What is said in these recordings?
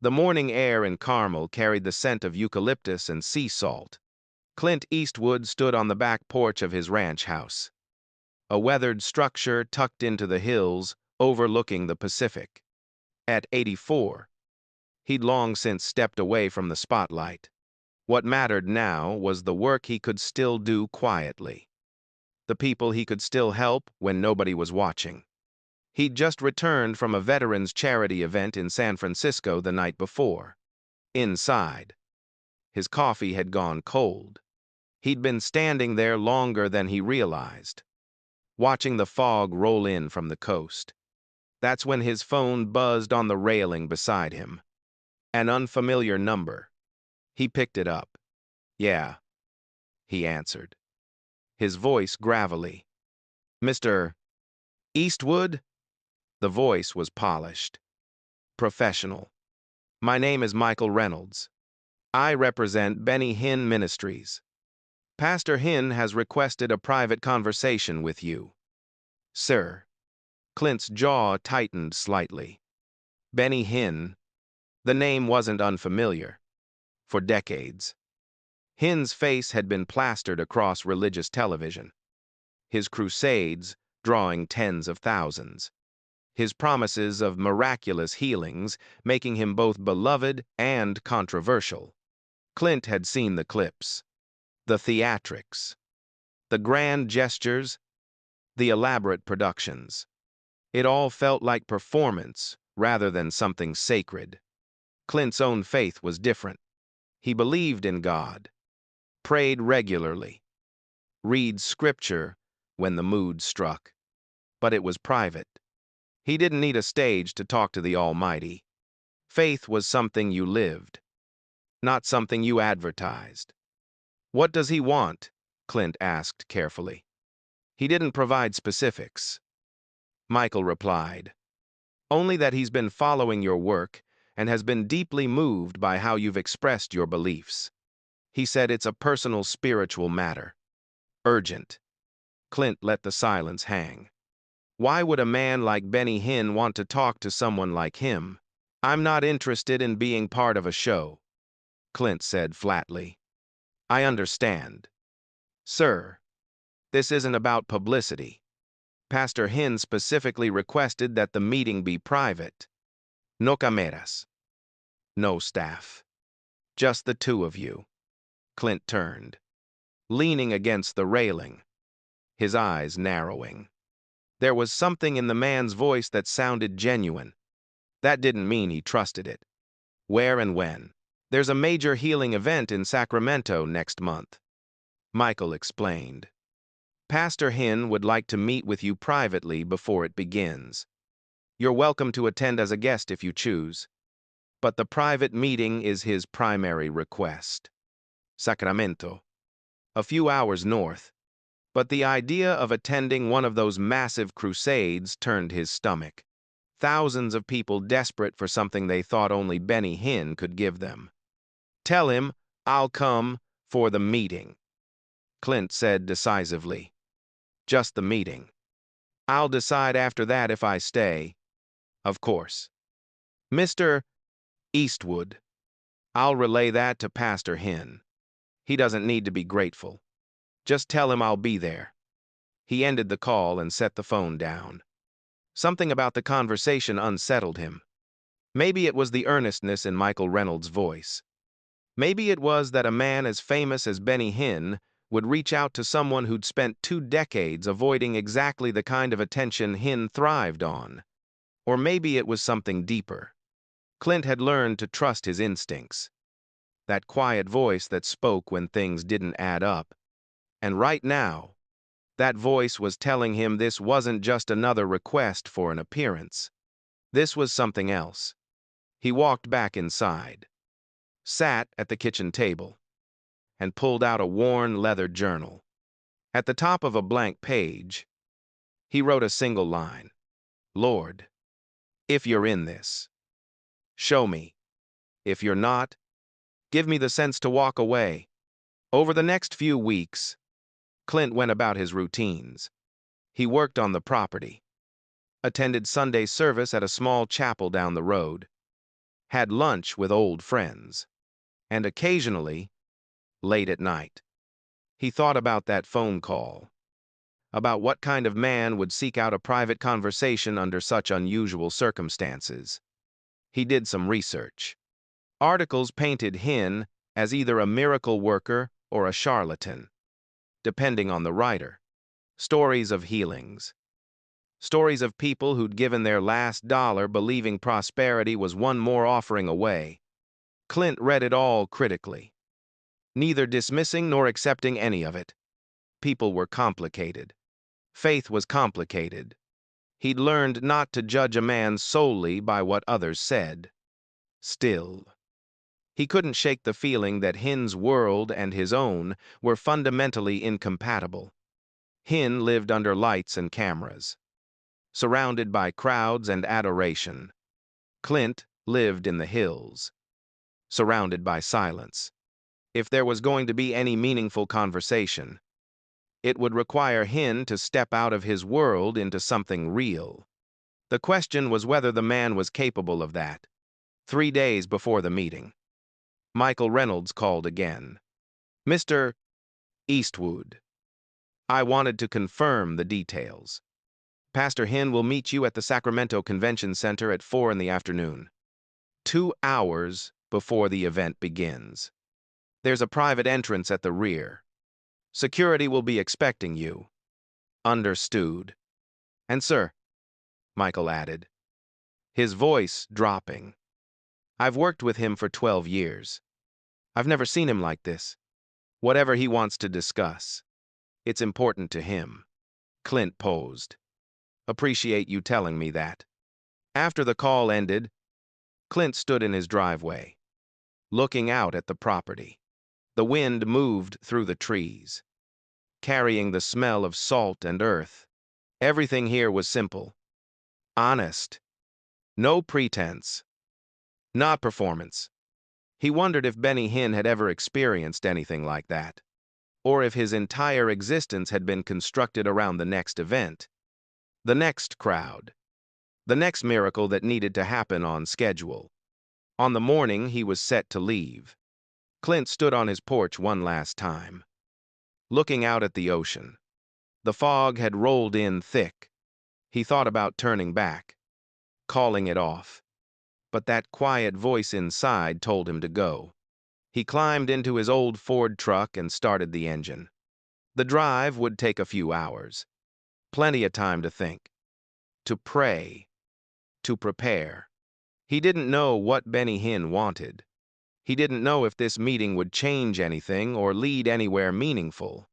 The morning air in Carmel carried the scent of eucalyptus and sea salt. Clint Eastwood stood on the back porch of his ranch house, a weathered structure tucked into the hills overlooking the Pacific. At 84, he'd long since stepped away from the spotlight. What mattered now was the work he could still do quietly, the people he could still help when nobody was watching. He'd just returned from a veterans charity event in San Francisco the night before. Inside, his coffee had gone cold. He'd been standing there longer than he realized, watching the fog roll in from the coast. That's when his phone buzzed on the railing beside him. An unfamiliar number. He picked it up. "Yeah," he answered, his voice gravelly. "Mr. Eastwood?" The voice was polished, professional. "My name is Michael Reynolds. I represent Benny Hinn Ministries. Pastor Hinn has requested a private conversation with you." "Sir." Clint's jaw tightened slightly. Benny Hinn. The name wasn't unfamiliar. For decades, Hinn's face had been plastered across religious television. His crusades drawing tens of thousands. His promises of miraculous healings making him both beloved and controversial. Clint had seen the clips, the theatrics, the grand gestures, the elaborate productions. It all felt like performance rather than something sacred. Clint's own faith was different. He believed in God, prayed regularly, read scripture when the mood struck. But it was private. He didn't need a stage to talk to the Almighty. Faith was something you lived, not something you advertised. "What does he want?" Clint asked carefully. He didn't provide specifics. Michael replied, "Only that he's been following your work and has been deeply moved by how you've expressed your beliefs. He said it's a personal spiritual matter. Urgent." Clint let the silence hang. Why would a man like Benny Hinn want to talk to someone like him? "I'm not interested in being part of a show," Clint said flatly. "I understand. Sir, this isn't about publicity. Pastor Hinn specifically requested that the meeting be private. No cameras. No staff. Just the two of you." Clint turned, leaning against the railing, his eyes narrowing. There was something in the man's voice that sounded genuine. That didn't mean he trusted it. "Where and when?" "There's a major healing event in Sacramento next month," Michael explained. "Pastor Hinn would like to meet with you privately before it begins. You're welcome to attend as a guest if you choose, but the private meeting is his primary request." Sacramento, a few hours north, but the idea of attending one of those massive crusades turned his stomach. Thousands of people desperate for something they thought only Benny Hinn could give them. "Tell him I'll come for the meeting," Clint said decisively. "Just the meeting. I'll decide after that if I stay. Of course. Mr. Eastwood, I'll relay that to Pastor Hinn. He doesn't need to be grateful. Just tell him I'll be there." He ended the call and set the phone down. Something about the conversation unsettled him. Maybe it was the earnestness in Michael Reynolds' voice. Maybe it was that a man as famous as Benny Hinn would reach out to someone who'd spent 2 decades avoiding exactly the kind of attention Hinn thrived on. Or maybe it was something deeper. Clint had learned to trust his instincts. That quiet voice that spoke when things didn't add up. And right now, that voice was telling him this wasn't just another request for an appearance. This was something else. He walked back inside, sat at the kitchen table, and pulled out a worn leather journal. At the top of a blank page, he wrote a single line. "Lord, if you're in this, show me. If you're not, give me the sense to walk away." Over the next few weeks, Clint went about his routines. He worked on the property, attended Sunday service at a small chapel down the road, had lunch with old friends, and occasionally, late at night, he thought about that phone call, about what kind of man would seek out a private conversation under such unusual circumstances. He did some research. Articles painted Hinn as either a miracle worker or a charlatan, depending on the writer. Stories of healings. Stories of people who'd given their last dollar believing prosperity was one more offering away. Clint read it all critically, neither dismissing nor accepting any of it. People were complicated. Faith was complicated. He'd learned not to judge a man solely by what others said. Still, he couldn't shake the feeling that Hinn's world and his own were fundamentally incompatible. Hinn lived under lights and cameras, surrounded by crowds and adoration. Clint lived in the hills, surrounded by silence. If there was going to be any meaningful conversation, it would require Hinn to step out of his world into something real. The question was whether the man was capable of that. 3 days before the meeting, Michael Reynolds called again. "Mr. Eastwood, I wanted to confirm the details. Pastor Hinn will meet you at the Sacramento Convention Center at 4 in the afternoon, 2 hours before the event begins. There's a private entrance at the rear. Security will be expecting you." "Understood." "And sir," Michael added, his voice dropping, "I've worked with him for 12 years. I've never seen him like this. Whatever he wants to discuss, it's important to him." Clint posed. "Appreciate you telling me that." After the call ended, Clint stood in his driveway, looking out at the property. The wind moved through the trees, carrying the smell of salt and earth. Everything here was simple, honest, no pretense, not performance. He wondered if Benny Hinn had ever experienced anything like that, or if his entire existence had been constructed around the next event, the next crowd, the next miracle that needed to happen on schedule. On the morning he was set to leave, Clint stood on his porch one last time, looking out at the ocean. The fog had rolled in thick. He thought about turning back, calling it off, but that quiet voice inside told him to go. He climbed into his old Ford truck and started the engine. The drive would take a few hours. Plenty of time to think, to pray, to prepare. He didn't know what Benny Hinn wanted. He didn't know if this meeting would change anything or lead anywhere meaningful.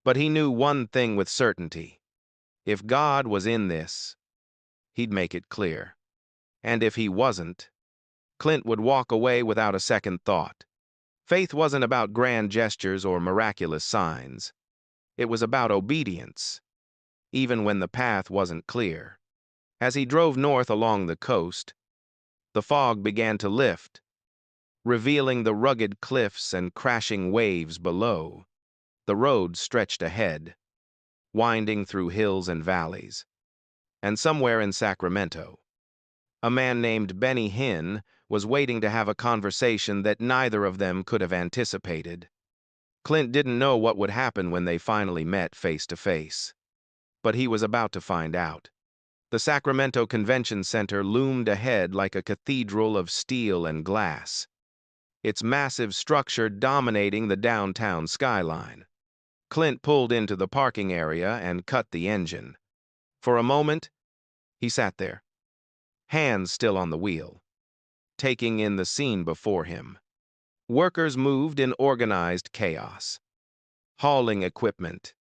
But he knew one thing with certainty. If God was in this, he'd make it clear. And if he wasn't, Clint would walk away without a second thought. Faith wasn't about grand gestures or miraculous signs. It was about obedience, even when the path wasn't clear. As he drove north along the coast, the fog began to lift, revealing the rugged cliffs and crashing waves below. The road stretched ahead, winding through hills and valleys. And somewhere in Sacramento, a man named Benny Hinn was waiting to have a conversation that neither of them could have anticipated. Clint didn't know what would happen when they finally met face to face, but he was about to find out. The Sacramento Convention Center loomed ahead like a cathedral of steel and glass, its massive structure dominating the downtown skyline. Clint pulled into the parking area and cut the engine. For a moment, he sat there, hands still on the wheel, taking in the scene before him. Workers moved in organized chaos, hauling equipment,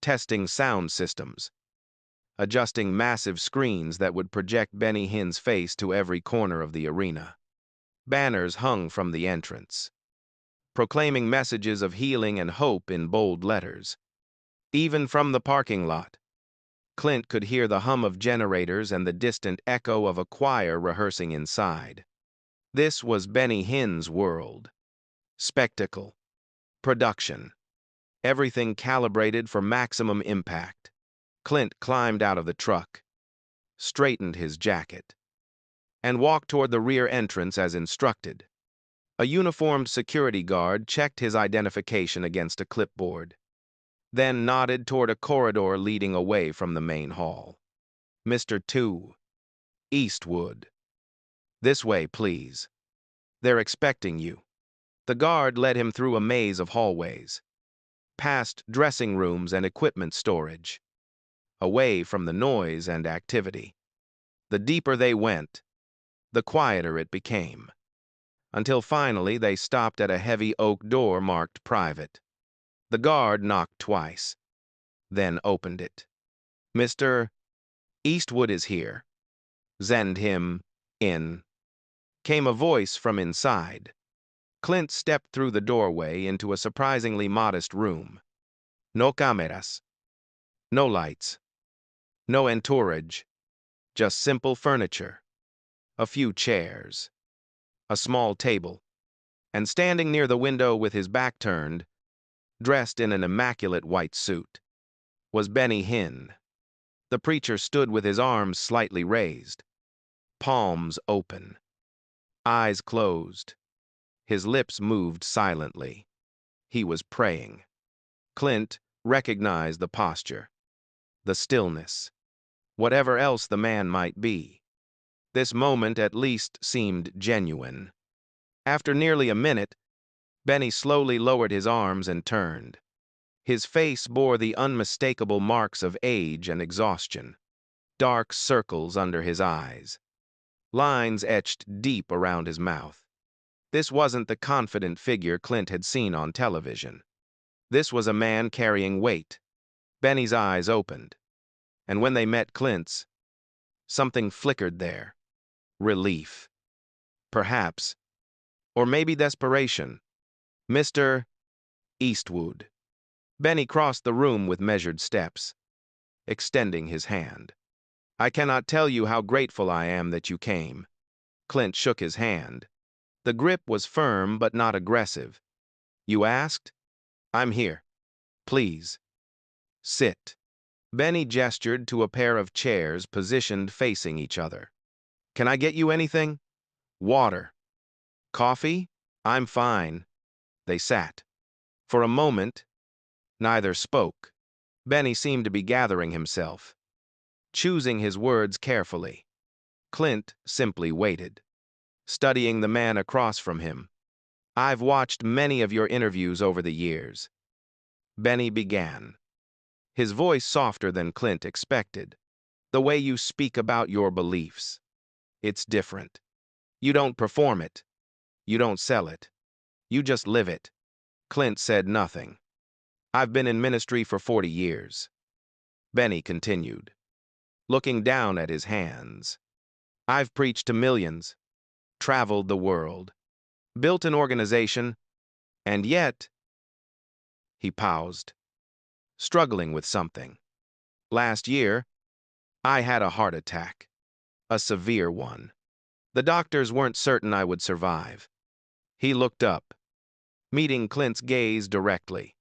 testing sound systems, adjusting massive screens that would project Benny Hinn's face to every corner of the arena. Banners hung from the entrance, proclaiming messages of healing and hope in bold letters. Even from the parking lot, Clint could hear the hum of generators and the distant echo of a choir rehearsing inside. This was Benny Hinn's world. Spectacle, production, everything calibrated for maximum impact. Clint climbed out of the truck, straightened his jacket, and walked toward the rear entrance as instructed. A uniformed security guard checked his identification against a clipboard, then nodded toward a corridor leading away from the main hall. Mr. 2. Eastwood. This way, please. They're expecting you. The guard led him through a maze of hallways, past dressing rooms and equipment storage, away from the noise and activity. The deeper they went, the quieter it became, until finally they stopped at a heavy oak door marked private. The guard knocked twice, then opened it. Mr. Eastwood is here. Send him in. Came a voice from inside. Clint stepped through the doorway into a surprisingly modest room. No cameras. No lights. No entourage. Just simple furniture. A few chairs. A small table. And standing near the window with his back turned, dressed in an immaculate white suit, was Benny Hinn. The preacher stood with his arms slightly raised, palms open, eyes closed. His lips moved silently. He was praying. Clint recognized the posture, the stillness, whatever else the man might be. This moment at least seemed genuine. After nearly a minute, Benny slowly lowered his arms and turned. His face bore the unmistakable marks of age and exhaustion. Dark circles under his eyes. Lines etched deep around his mouth. This wasn't the confident figure Clint had seen on television. This was a man carrying weight. Benny's eyes opened, and when they met Clint's, something flickered there. Relief. Perhaps. Or maybe desperation. Mr. Eastwood. Benny crossed the room with measured steps, extending his hand. I cannot tell you how grateful I am that you came. Clint shook his hand. The grip was firm but not aggressive. You asked? I'm here. Please. Sit. Benny gestured to a pair of chairs positioned facing each other. Can I get you anything? Water. Coffee? I'm fine. They sat. For a moment, neither spoke. Benny seemed to be gathering himself, choosing his words carefully. Clint simply waited, studying the man across from him. I've watched many of your interviews over the years. Benny began, his voice softer than Clint expected. The way you speak about your beliefs. It's different. You don't perform it. You don't sell it. You just live it. Clint said nothing. I've been in ministry for 40 years. Benny continued, looking down at his hands. I've preached to millions, traveled the world, built an organization, and yet... He paused, struggling with something. Last year, I had a heart attack, a severe one. The doctors weren't certain I would survive. He looked up, meeting Clint's gaze directly.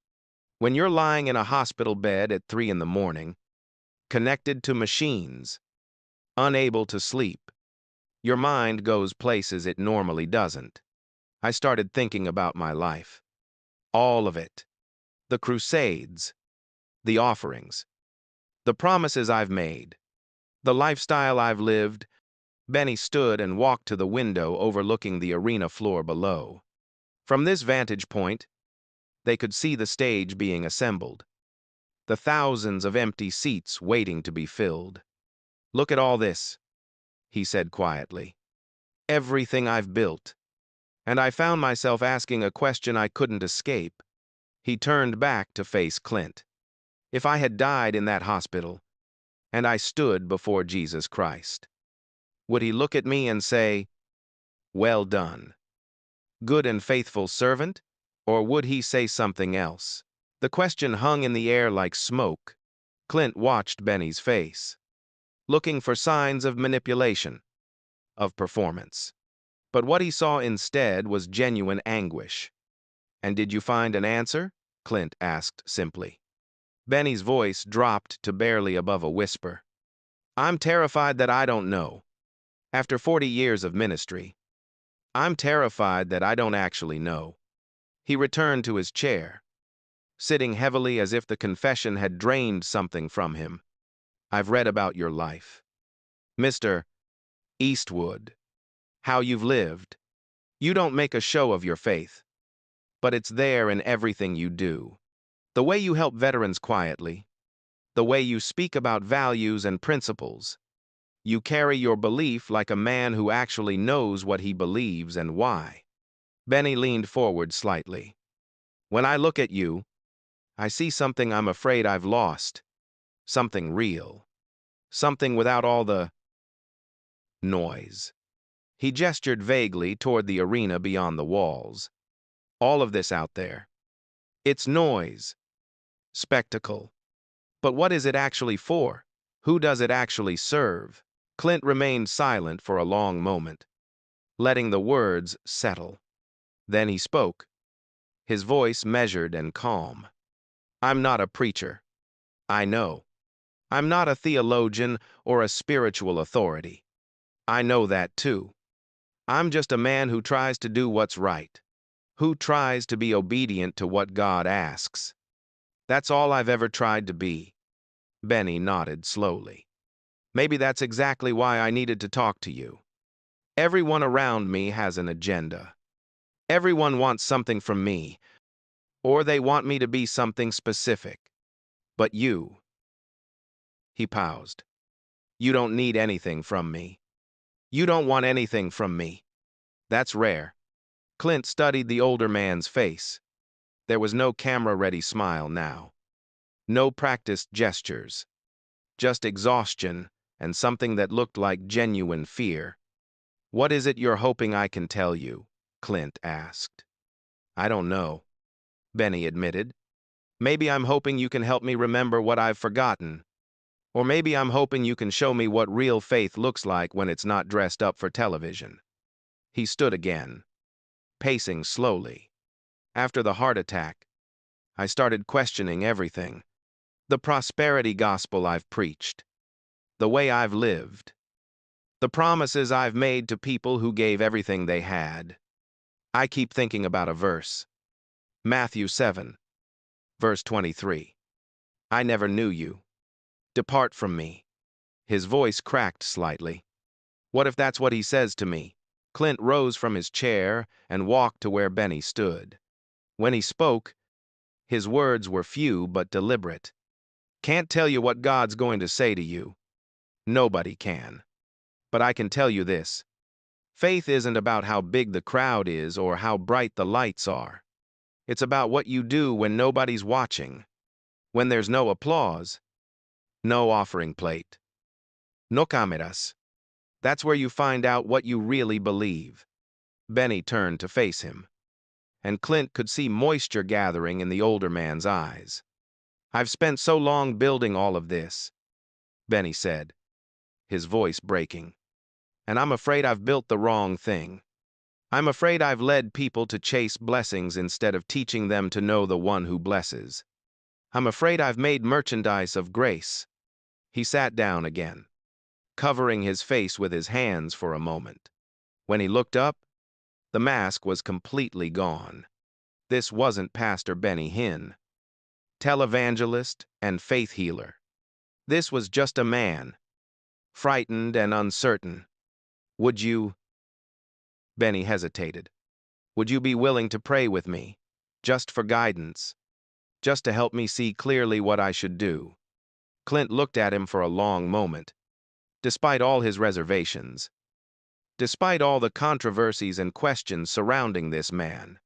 When you're lying in a hospital bed at 3 a.m, connected to machines, unable to sleep, your mind goes places it normally doesn't. I started thinking about my life. All of it. The crusades, the offerings, the promises I've made, the lifestyle I've lived. Benny stood and walked to the window overlooking the arena floor below. From this vantage point, they could see the stage being assembled, the thousands of empty seats waiting to be filled. Look at all this, he said quietly. Everything I've built. And I found myself asking a question I couldn't escape. He turned back to face Clint. If I had died in that hospital, and I stood before Jesus Christ, would he look at me and say, well done, good and faithful servant? Or would he say something else? The question hung in the air like smoke. Clint watched Benny's face, looking for signs of manipulation, of performance. But what he saw instead was genuine anguish. And did you find an answer? Clint asked simply. Benny's voice dropped to barely above a whisper. I'm terrified that I don't know. After 40 years of ministry, I'm terrified that I don't actually know. He returned to his chair, sitting heavily as if the confession had drained something from him. I've read about your life, Mr. Eastwood, how you've lived. You don't make a show of your faith, but it's there in everything you do. The way you help veterans quietly, the way you speak about values and principles. You carry your belief like a man who actually knows what he believes and why. Benny leaned forward slightly. When I look at you, I see something I'm afraid I've lost. Something real. Something without all the noise. He gestured vaguely toward the arena beyond the walls. All of this out there. It's noise. Spectacle. But what is it actually for? Who does it actually serve? Clint remained silent for a long moment, letting the words settle. Then he spoke, his voice measured and calm. I'm not a preacher. I know. I'm not a theologian or a spiritual authority. I know that too. I'm just a man who tries to do what's right, who tries to be obedient to what God asks. That's all I've ever tried to be. Benny nodded slowly. Maybe that's exactly why I needed to talk to you. Everyone around me has an agenda. Everyone wants something from me, or they want me to be something specific. But you, he paused, you don't need anything from me. You don't want anything from me. That's rare. Clint studied the older man's face. There was no camera-ready smile now. No practiced gestures. Just exhaustion and something that looked like genuine fear. What is it you're hoping I can tell you? Clint asked. I don't know, Benny admitted. Maybe I'm hoping you can help me remember what I've forgotten. Or maybe I'm hoping you can show me what real faith looks like when it's not dressed up for television. He stood again, pacing slowly. After the heart attack, I started questioning everything. The prosperity gospel I've preached. The way I've lived. The promises I've made to people who gave everything they had. I keep thinking about a verse. Matthew 7, verse 23. I never knew you. Depart from me. His voice cracked slightly. What if that's what he says to me? Clint rose from his chair and walked to where Benny stood. When he spoke, his words were few but deliberate. Can't tell you what God's going to say to you. Nobody can. But I can tell you this. Faith isn't about how big the crowd is or how bright the lights are. It's about what you do when nobody's watching. When there's no applause. No offering plate. No cameras. That's where you find out what you really believe. Benny turned to face him, and Clint could see moisture gathering in the older man's eyes. I've spent so long building all of this, Benny said, his voice breaking. And I'm afraid I've built the wrong thing. I'm afraid I've led people to chase blessings instead of teaching them to know the one who blesses. I'm afraid I've made merchandise of grace. He sat down again, covering his face with his hands for a moment. When he looked up, the mask was completely gone. This wasn't Pastor Benny Hinn, televangelist and faith healer. This was just a man, frightened and uncertain. Would you? Benny hesitated. Would you be willing to pray with me, just for guidance, just to help me see clearly what I should do? Clint looked at him for a long moment. Despite all his reservations, despite all the controversies and questions surrounding this man,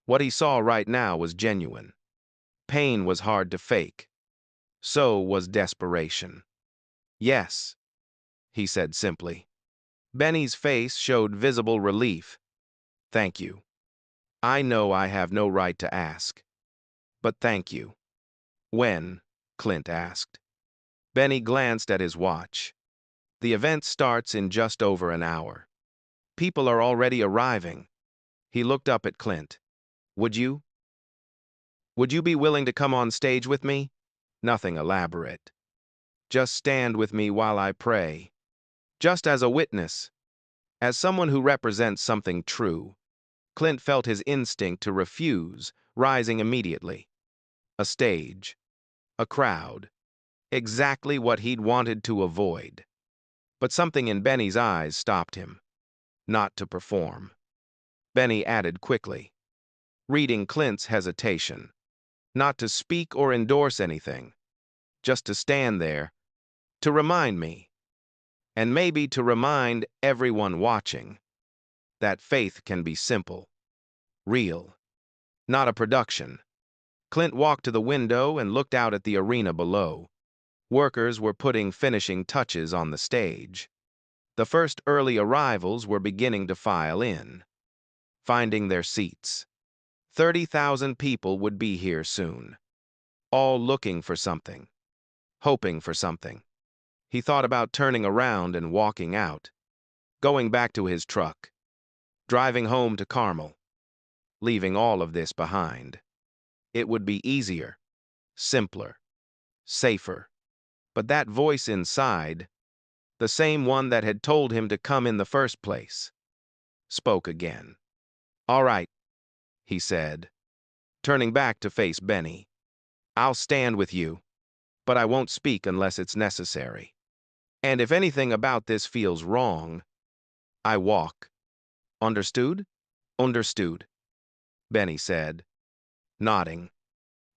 what he saw right now was genuine. Pain was hard to fake. So was desperation. Yes, he said simply. Benny's face showed visible relief. Thank you. I know I have no right to ask. But thank you. When? Clint asked. Benny glanced at his watch. The event starts in just over an hour. People are already arriving. He looked up at Clint. Would you? Would you be willing to come on stage with me? Nothing elaborate. Just stand with me while I pray. Just as a witness, as someone who represents something true. Clint felt his instinct to refuse, rising immediately. A stage. A crowd. Exactly what he'd wanted to avoid. But something in Benny's eyes stopped him. Not to perform. Benny added quickly, reading Clint's hesitation. Not to speak or endorse anything. Just to stand there. To remind me. And maybe to remind everyone watching. That faith can be simple. Real. Not a production. Clint walked to the window and looked out at the arena below. Workers were putting finishing touches on the stage. The first early arrivals were beginning to file in, finding their seats. 30,000 people would be here soon, all looking for something, hoping for something. He thought about turning around and walking out, going back to his truck, driving home to Carmel, leaving all of this behind. It would be easier, simpler, safer. But that voice inside, the same one that had told him to come in the first place, spoke again. "All right," he said, turning back to face Benny. "I'll stand with you, but I won't speak unless it's necessary. And if anything about this feels wrong, I walk. Understood?" "Understood," Benny said, nodding.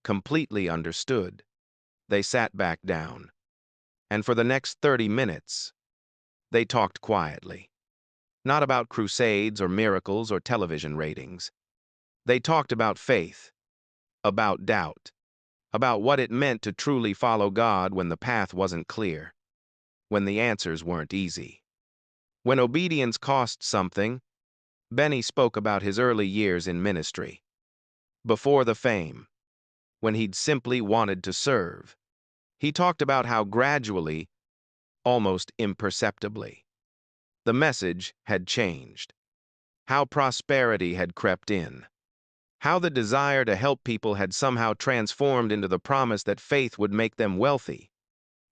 Completely understood. They sat back down. And for the next 30 minutes, they talked quietly. Not about crusades or miracles or television ratings. They talked about faith, about doubt, about what it meant to truly follow God when the path wasn't clear, when the answers weren't easy. When obedience cost something, Benny spoke about his early years in ministry. Before the fame, when he'd simply wanted to serve. He talked about how gradually, almost imperceptibly, the message had changed. How prosperity had crept in. How the desire to help people had somehow transformed into the promise that faith would make them wealthy.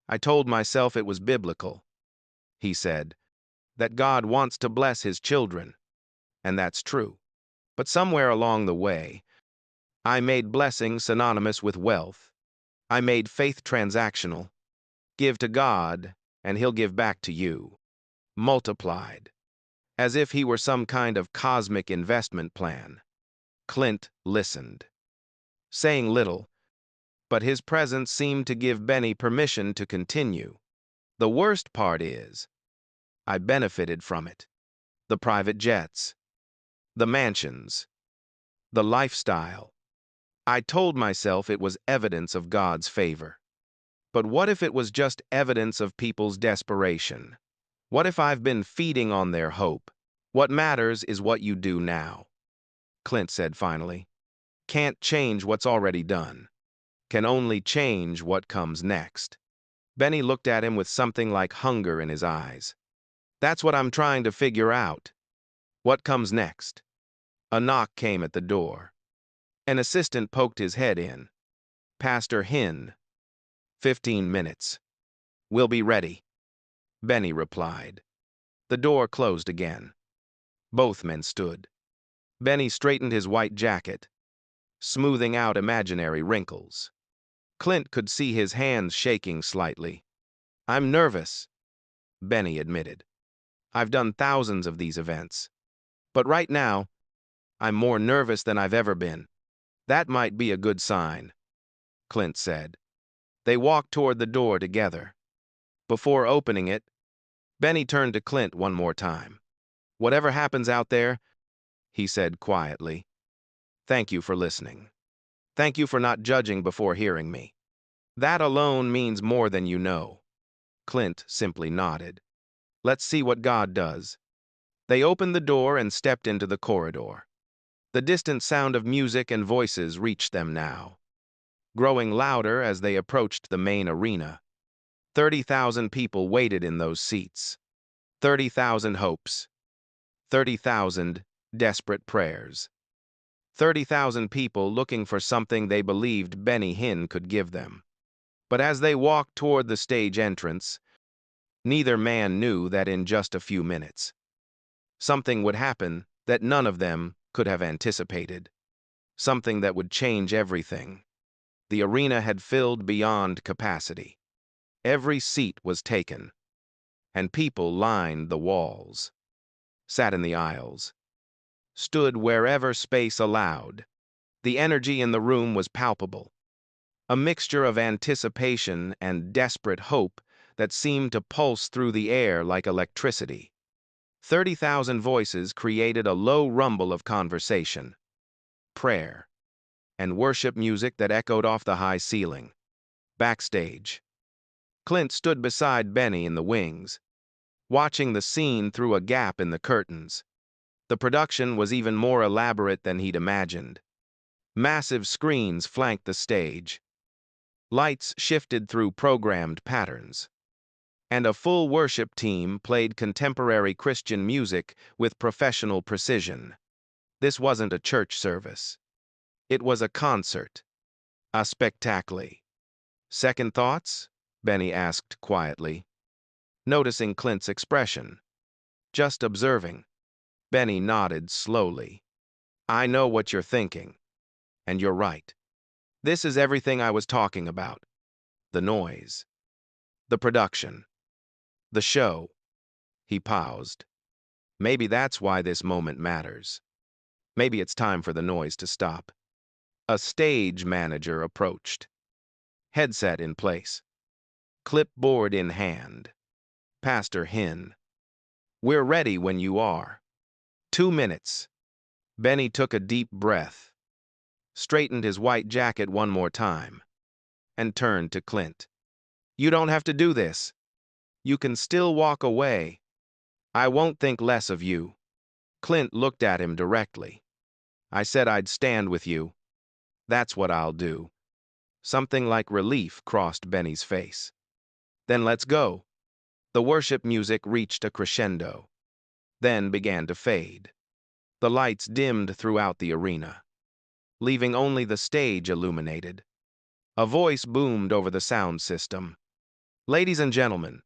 "I told myself it was biblical," he said, "that God wants to bless his children, and that's true. But somewhere along the way, I made blessing synonymous with wealth. I made faith transactional. Give to God, and he'll give back to you. Multiplied. As if he were some kind of cosmic investment plan." Clint listened, saying little, but his presence seemed to give Benny permission to continue. "The worst part is, I benefited from it. The private jets, the mansions, the lifestyle. I told myself it was evidence of God's favor. But what if it was just evidence of people's desperation? What if I've been feeding on their hope? What matters is what you do now," Clint said finally. "Can't change what's already done. Can only change what comes next." Benny looked at him with something like hunger in his eyes. "That's what I'm trying to figure out. What comes next?" A knock came at the door. An assistant poked his head in. "Pastor Hinn. 15 minutes. We'll be ready," Benny replied. The door closed again. Both men stood. Benny straightened his white jacket, smoothing out imaginary wrinkles. Clint could see his hands shaking slightly. "I'm nervous," Benny admitted. "I've done thousands of these events. But right now, I'm more nervous than I've ever been." "That might be a good sign," Clint said. They walked toward the door together. Before opening it, Benny turned to Clint one more time. "Whatever happens out there," he said quietly, "thank you for listening. Thank you for not judging before hearing me. That alone means more than you know." Clint simply nodded. "Let's see what God does." They opened the door and stepped into the corridor. The distant sound of music and voices reached them now, growing louder as they approached the main arena. 30,000 people waited in those seats. 30,000 hopes. 30,000 desperate prayers. 30,000 people looking for something they believed Benny Hinn could give them. But as they walked toward the stage entrance, Neither man knew that in just a few minutes, something would happen that none of them could have anticipated. Something that would change everything. The arena had filled beyond capacity. Every seat was taken, and people lined the walls, sat in the aisles, stood wherever space allowed. The energy in the room was palpable, a mixture of anticipation and desperate hope that seemed to pulse through the air like electricity. 30,000 voices created a low rumble of conversation, prayer, and worship music that echoed off the high ceiling. Backstage, Clint stood beside Benny in the wings, watching the scene through a gap in the curtains. The production was even more elaborate than he'd imagined. Massive screens flanked the stage. Lights shifted through programmed patterns. And a full worship team played contemporary Christian music with professional precision. This wasn't a church service. It was a concert. A spectacle. Second thoughts? Benny asked quietly, noticing Clint's expression. Just observing. Benny nodded slowly. I know what you're thinking. And you're right. This is everything I was talking about. The noise. The production. The show. He paused. Maybe that's why this moment matters. Maybe it's time for the noise to stop. A stage manager approached. Headset in place. Clipboard in hand. Pastor Hinn. We're ready when you are. 2 minutes. Benny took a deep breath, straightened his white jacket one more time, and turned to Clint. You don't have to do this. You can still walk away. I won't think less of you. Clint looked at him directly. I said I'd stand with you. That's what I'll do. Something like relief crossed Benny's face. Then let's go. The worship music reached a crescendo, then began to fade. The lights dimmed throughout the arena, leaving only the stage illuminated. A voice boomed over the sound system. Ladies and gentlemen,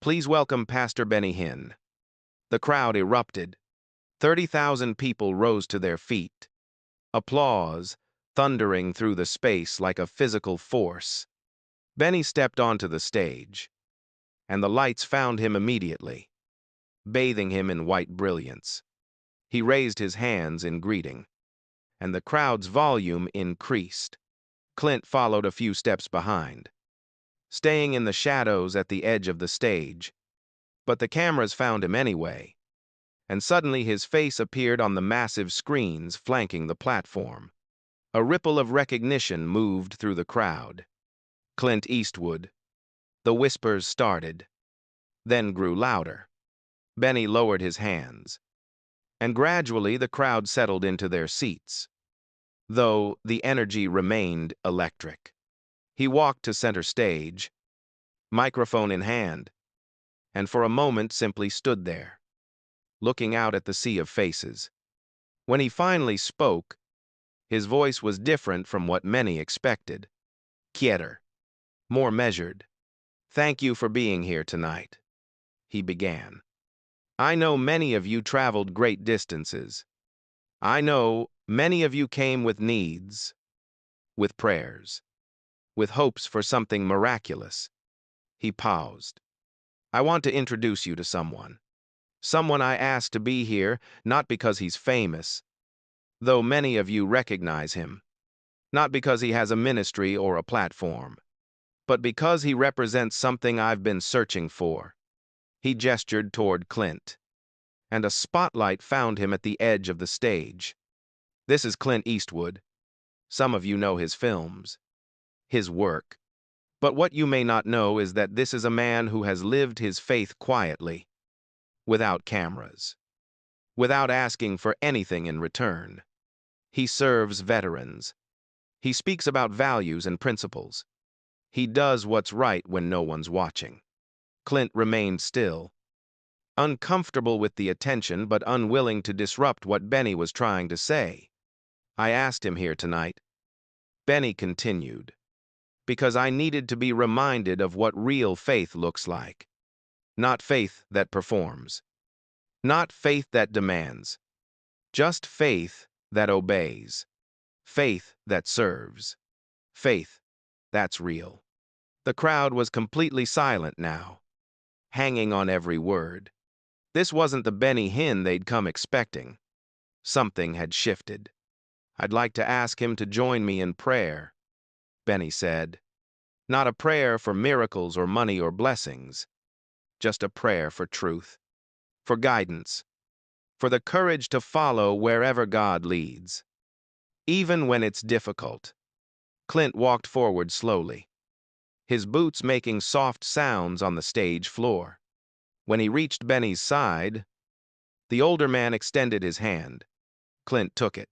please welcome Pastor Benny Hinn. The crowd erupted. 30,000 people rose to their feet. Applause thundering through the space like a physical force. Benny stepped onto the stage, and the lights found him immediately, bathing him in white brilliance. He raised his hands in greeting, and the crowd's volume increased. Clint followed a few steps behind, staying in the shadows at the edge of the stage. But the cameras found him anyway, and suddenly his face appeared on the massive screens flanking the platform. A ripple of recognition moved through the crowd. Clint Eastwood. The whispers started, then grew louder. Benny lowered his hands, and gradually the crowd settled into their seats, though the energy remained electric. He walked to center stage, microphone in hand, and for a moment simply stood there, looking out at the sea of faces. When he finally spoke, his voice was different from what many expected. Quieter, more measured. Thank you for being here tonight, he began. I know many of you traveled great distances. I know many of you came with needs, with prayers, with hopes for something miraculous. He paused. I want to introduce you to someone. Someone I asked to be here, not because he's famous, though many of you recognize him, not because he has a ministry or a platform, but because he represents something I've been searching for. He gestured toward Clint, and a spotlight found him at the edge of the stage. This is Clint Eastwood. Some of you know his films, his work. But what you may not know is that this is a man who has lived his faith quietly, without cameras, without asking for anything in return. He serves veterans. He speaks about values and principles. He does what's right when no one's watching. Clint remained still, uncomfortable with the attention but unwilling to disrupt what Benny was trying to say. I asked him here tonight, Benny continued, because I needed to be reminded of what real faith looks like. Not faith that performs. Not faith that demands. Just faith that obeys. Faith that serves. Faith that's real. The crowd was completely silent now, hanging on every word. This wasn't the Benny Hinn they'd come expecting. Something had shifted. "I'd like to ask him to join me in prayer," Benny said. Not a prayer for miracles or money or blessings, just a prayer for truth, for guidance, for the courage to follow wherever God leads. Even when it's difficult. Clint walked forward slowly, his boots making soft sounds on the stage floor. When he reached Benny's side, the older man extended his hand. Clint took it.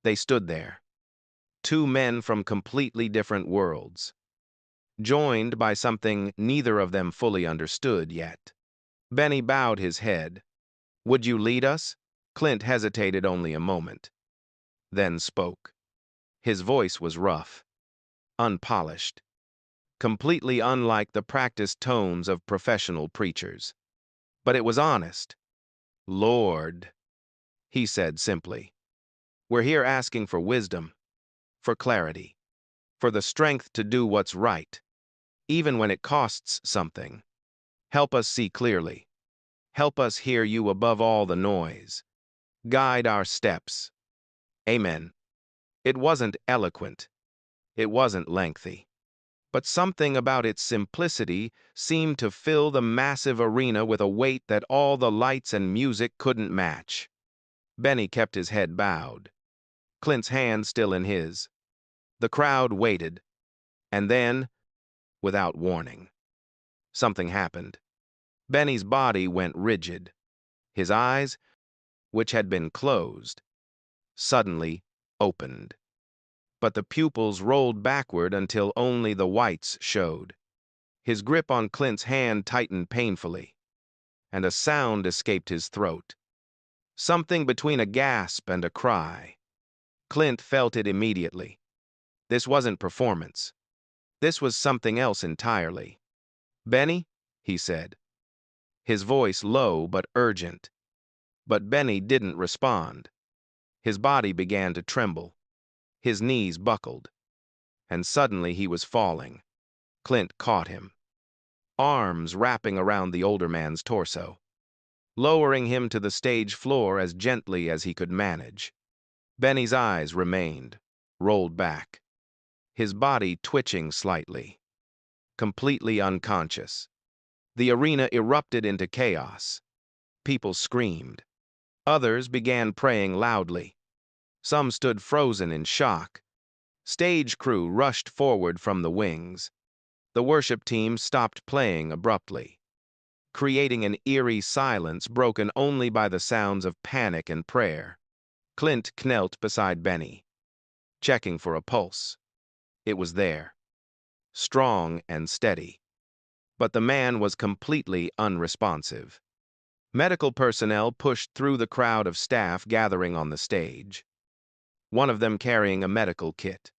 They stood there, two men from completely different worlds, joined by something neither of them fully understood yet. Benny bowed his head. "Would you lead us?" Clint hesitated only a moment, then spoke. His voice was rough, unpolished, completely unlike the practiced tones of professional preachers. But it was honest. "Lord," he said simply, "we're here asking for wisdom, for clarity, for the strength to do what's right, even when it costs something. Help us see clearly. Help us hear you above all the noise. Guide our steps." Amen. It wasn't eloquent. It wasn't lengthy. But something about its simplicity seemed to fill the massive arena with a weight that all the lights and music couldn't match. Benny kept his head bowed, Clint's hand still in his. The crowd waited, and then, without warning, something happened. Benny's body went rigid. His eyes, which had been closed, suddenly opened. But the pupils rolled backward until only the whites showed. His grip on Clint's hand tightened painfully, and a sound escaped his throat. Something between a gasp and a cry. Clint felt it immediately. This wasn't performance. This was something else entirely. "Benny?" he said, his voice low but urgent. But Benny didn't respond. His body began to tremble. His knees buckled. And suddenly he was falling. Clint caught him, arms wrapping around the older man's torso, lowering him to the stage floor as gently as he could manage. Benny's eyes remained, rolled back, his body twitching slightly, completely unconscious. The arena erupted into chaos. People screamed. Others began praying loudly. Some stood frozen in shock. Stage crew rushed forward from the wings. The worship team stopped playing abruptly, creating an eerie silence broken only by the sounds of panic and prayer. Clint knelt beside Benny, checking for a pulse. It was there, strong and steady. But the man was completely unresponsive. Medical personnel pushed through the crowd of staff gathering on the stage, one of them carrying a medical kit.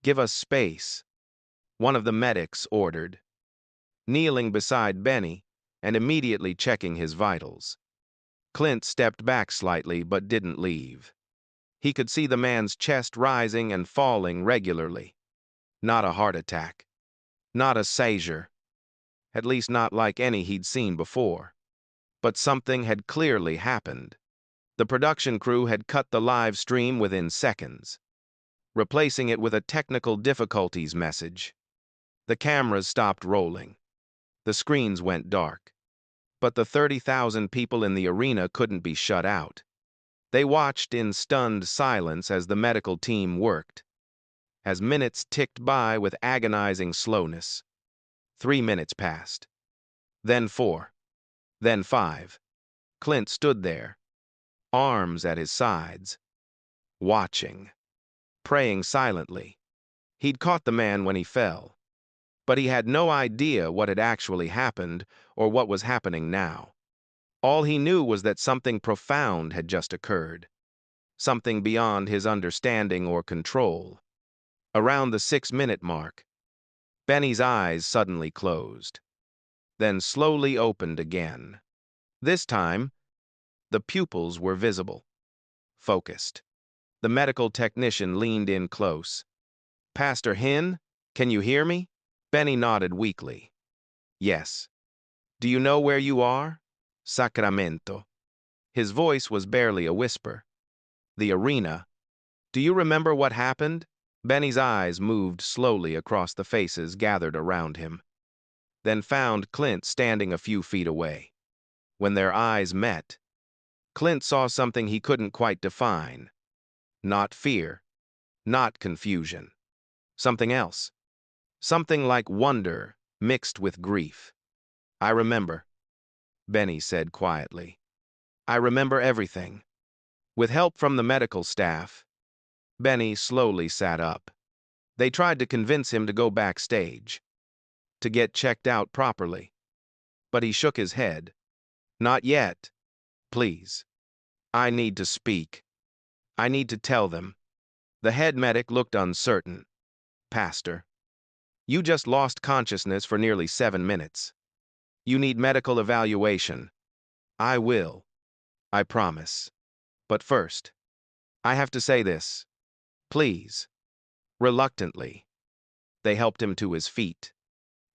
"Give us space," one of the medics ordered, kneeling beside Benny and immediately checking his vitals. Clint stepped back slightly but didn't leave. He could see the man's chest rising and falling regularly. Not a heart attack. Not a seizure. At least not like any he'd seen before. But something had clearly happened. The production crew had cut the live stream within seconds, replacing it with a technical difficulties message. The cameras stopped rolling. The screens went dark. But the 30,000 people in the arena couldn't be shut out. They watched in stunned silence as the medical team worked, as minutes ticked by with agonizing slowness. 3 minutes passed. Then 4. Then 5. Clint stood there, arms at his sides, watching, praying silently. He'd caught the man when he fell, but he had no idea what had actually happened or what was happening now. All he knew was that something profound had just occurred, something beyond his understanding or control. Around the 6-minute mark, Benny's eyes suddenly closed. then slowly opened again. This time, the pupils were visible, focused. The medical technician leaned in close. "Pastor Hinn, can you hear me?" Benny nodded weakly. "Yes." "Do you know where you are?" "Sacramento." His voice was barely a whisper. "The arena. Do you remember what happened?" Benny's eyes moved slowly across the faces gathered around him, then found Clint standing a few feet away. When their eyes met, Clint saw something he couldn't quite define. Not fear, not confusion. Something else. Something like wonder mixed with grief. "I remember," Benny said quietly. "I remember everything." With help from the medical staff, Benny slowly sat up. They tried to convince him to go backstage, to get checked out properly. But he shook his head. "Not yet. Please. I need to speak. I need to tell them." The head medic looked uncertain. "Pastor, you just lost consciousness for nearly 7 minutes. You need medical evaluation." "I will. I promise. But first, I have to say this. Please." Reluctantly, they helped him to his feet.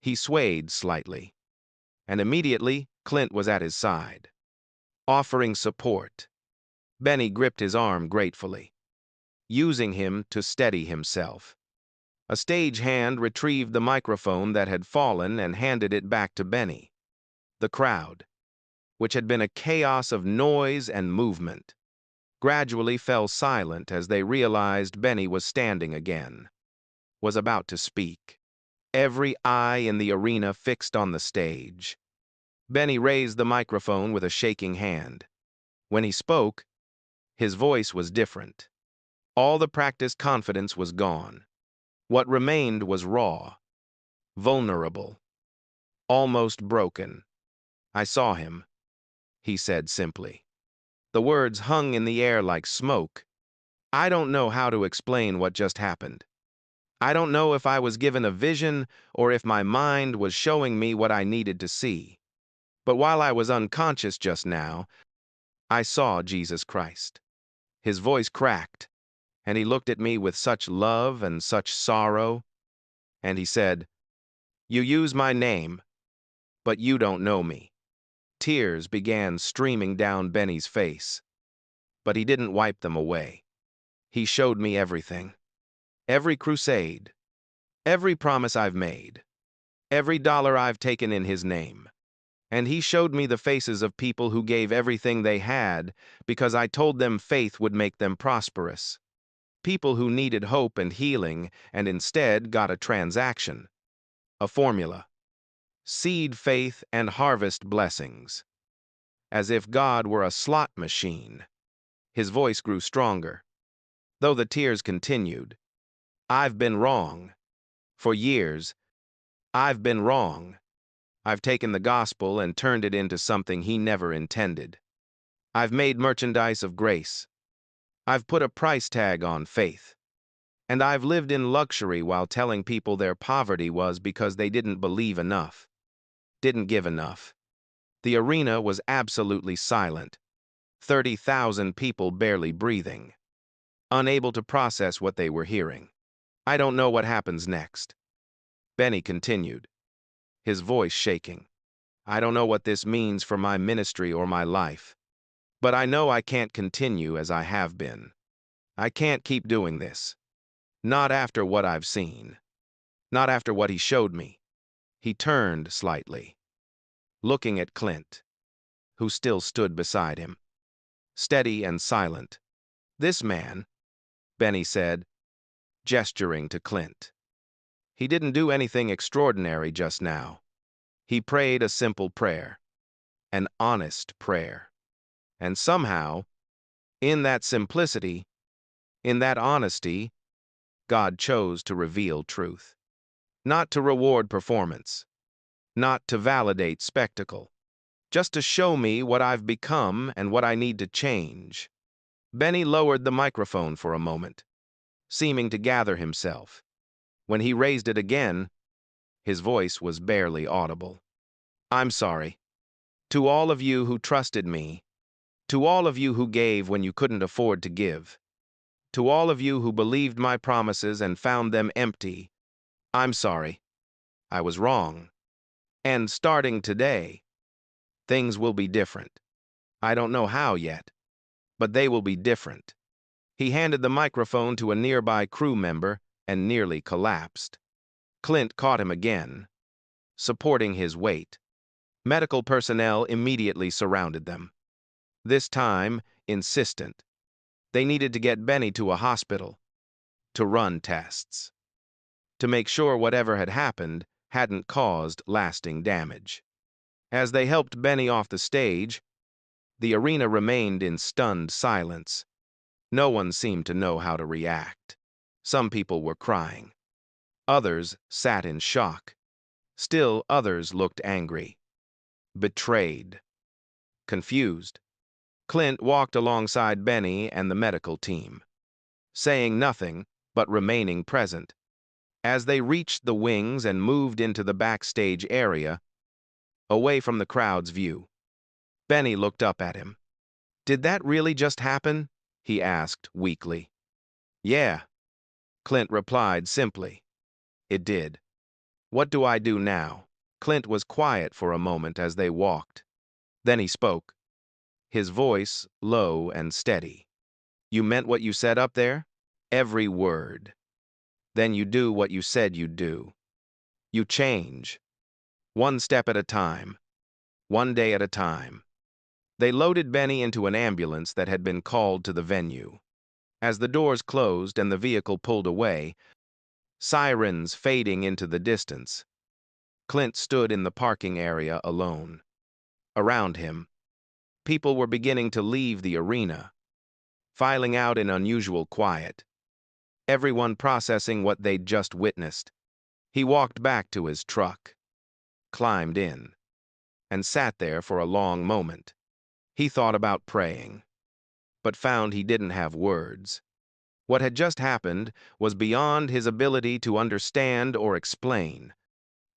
He swayed slightly, and immediately Clint was at his side, offering support. Benny gripped his arm gratefully, using him to steady himself. A stage hand retrieved the microphone that had fallen and handed it back to Benny. The crowd, which had been a chaos of noise and movement, gradually fell silent as they realized Benny was standing again, was about to speak. Every eye in the arena fixed on the stage. Benny raised the microphone with a shaking hand. When he spoke, his voice was different. All the practiced confidence was gone. What remained was raw, vulnerable, almost broken. "I saw him," he said simply. The words hung in the air like smoke. "I don't know how to explain what just happened. I don't know if I was given a vision or if my mind was showing me what I needed to see. But while I was unconscious just now, I saw Jesus Christ." His voice cracked, and he looked at me with such love and such sorrow, and he said, "You use my name, but you don't know me." Tears began streaming down Benny's face, but he didn't wipe them away. He showed me everything. Every crusade, every promise I've made, every dollar I've taken in his name. And he showed me the faces of people who gave everything they had because I told them faith would make them prosperous. People who needed hope and healing and instead got a transaction, a formula. Seed faith and harvest blessings. As if God were a slot machine. His voice grew stronger, though the tears continued. "I've been wrong. For years, I've been wrong. I've taken the gospel and turned it into something he never intended. I've made merchandise of grace. I've put a price tag on faith. And I've lived in luxury while telling people their poverty was because they didn't believe enough, didn't give enough." The arena was absolutely silent, 30,000 people barely breathing, unable to process what they were hearing. "I don't know what happens next," Benny continued, his voice shaking. "I don't know what this means for my ministry or my life. But I know I can't continue as I have been. I can't keep doing this. Not after what I've seen. Not after what he showed me." He turned slightly, looking at Clint, who still stood beside him, steady and silent. "This man," Benny said, gesturing to Clint. "He didn't do anything extraordinary just now. He prayed a simple prayer, an honest prayer. And somehow, in that simplicity, in that honesty, God chose to reveal truth. Not to reward performance, not to validate spectacle, just to show me what I've become and what I need to change." Benny lowered the microphone for a moment, seeming to gather himself. When he raised it again, his voice was barely audible. I'm sorry. To all of you who trusted me, to all of you who gave when you couldn't afford to give, to all of you who believed my promises and found them empty, I'm sorry. I was wrong. And starting today, things will be different. I don't know how yet, but they will be different. He handed the microphone to a nearby crew member and nearly collapsed. Clint caught him again, supporting his weight. Medical personnel immediately surrounded them. This time, insistent. They needed to get Benny to a hospital, to run tests, to make sure whatever had happened hadn't caused lasting damage. As they helped Benny off the stage, the arena remained in stunned silence. No one seemed to know how to react. Some people were crying. Others sat in shock. Still others looked angry, betrayed, confused. Clint walked alongside Benny and the medical team, saying nothing but remaining present. As they reached the wings and moved into the backstage area, away from the crowd's view, Benny looked up at him. "Did that really just happen?" he asked weakly. "Yeah," Clint replied simply. "It did. What do I do now?" Clint was quiet for a moment as they walked. Then he spoke, his voice low and steady. "You meant what you said up there? Every word. Then you do what you said you'd do. You change. One step at a time. One day at a time." They loaded Benny into an ambulance that had been called to the venue. As the doors closed and the vehicle pulled away, sirens fading into the distance, Clint stood in the parking area alone. Around him, people were beginning to leave the arena, filing out in unusual quiet, everyone processing what they'd just witnessed. He walked back to his truck, climbed in, and sat there for a long moment. He thought about praying, but found he didn't have words. What had just happened was beyond his ability to understand or explain.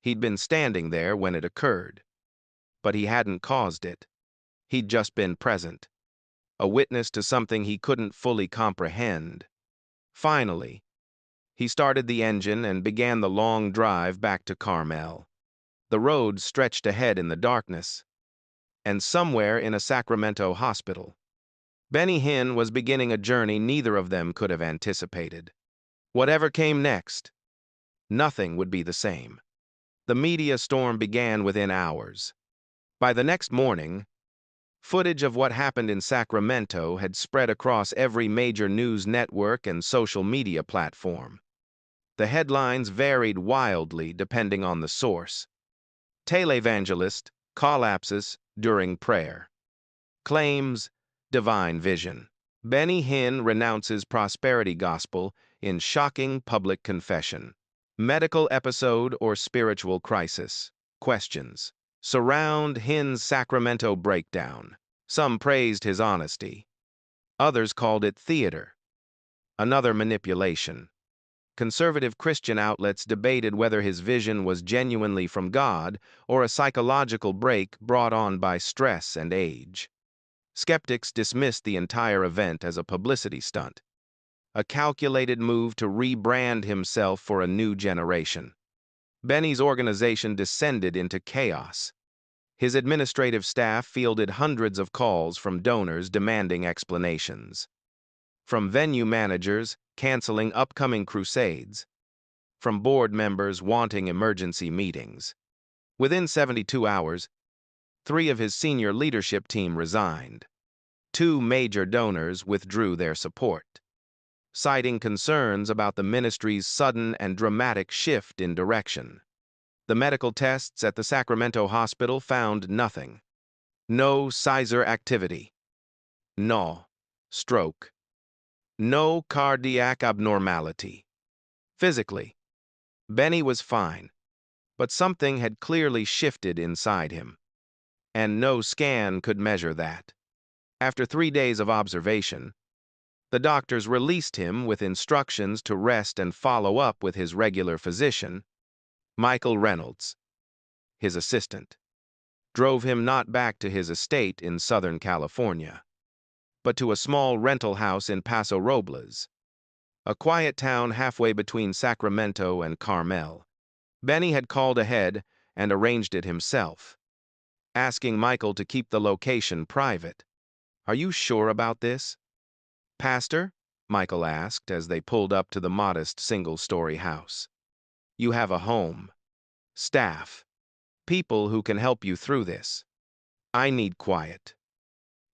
He'd been standing there when it occurred, but he hadn't caused it. He'd just been present, a witness to something he couldn't fully comprehend. Finally, he started the engine and began the long drive back to Carmel. The road stretched ahead in the darkness, and somewhere in a Sacramento hospital, Benny Hinn was beginning a journey neither of them could have anticipated. Whatever came next, nothing would be the same. The media storm began within hours. By the next morning, footage of what happened in Sacramento had spread across every major news network and social media platform. The headlines varied wildly depending on the source. Televangelist collapses during prayer. Claims divine vision. Benny Hinn renounces prosperity gospel in shocking public confession. Medical episode or spiritual crisis. Questions surround Hinn's Sacramento breakdown. Some praised his honesty. Others called it theater, another manipulation. Conservative Christian outlets debated whether his vision was genuinely from God or a psychological break brought on by stress and age. Skeptics dismissed the entire event as a publicity stunt, a calculated move to rebrand himself for a new generation. Benny's organization descended into chaos. His administrative staff fielded hundreds of calls from donors demanding explanations, from venue managers canceling upcoming crusades, from board members wanting emergency meetings. Within 72 hours, 3 of his senior leadership team resigned. 2 major donors withdrew their support, citing concerns about the ministry's sudden and dramatic shift in direction. The medical tests at the Sacramento hospital found nothing. No seizure activity. No stroke. No cardiac abnormality. Physically, Benny was fine, but something had clearly shifted inside him, and no scan could measure that. After 3 days of observation, the doctors released him with instructions to rest and follow up with his regular physician, Michael Reynolds, his assistant. drove him not back to his estate in Southern California, but to a small rental house in Paso Robles, a quiet town halfway between Sacramento and Carmel. Benny had called ahead and arranged it himself, asking Michael to keep the location private. "Are you sure about this, Pastor?" Michael asked as they pulled up to the modest single-story house. "You have a home, staff, people who can help you through this." "I need quiet,"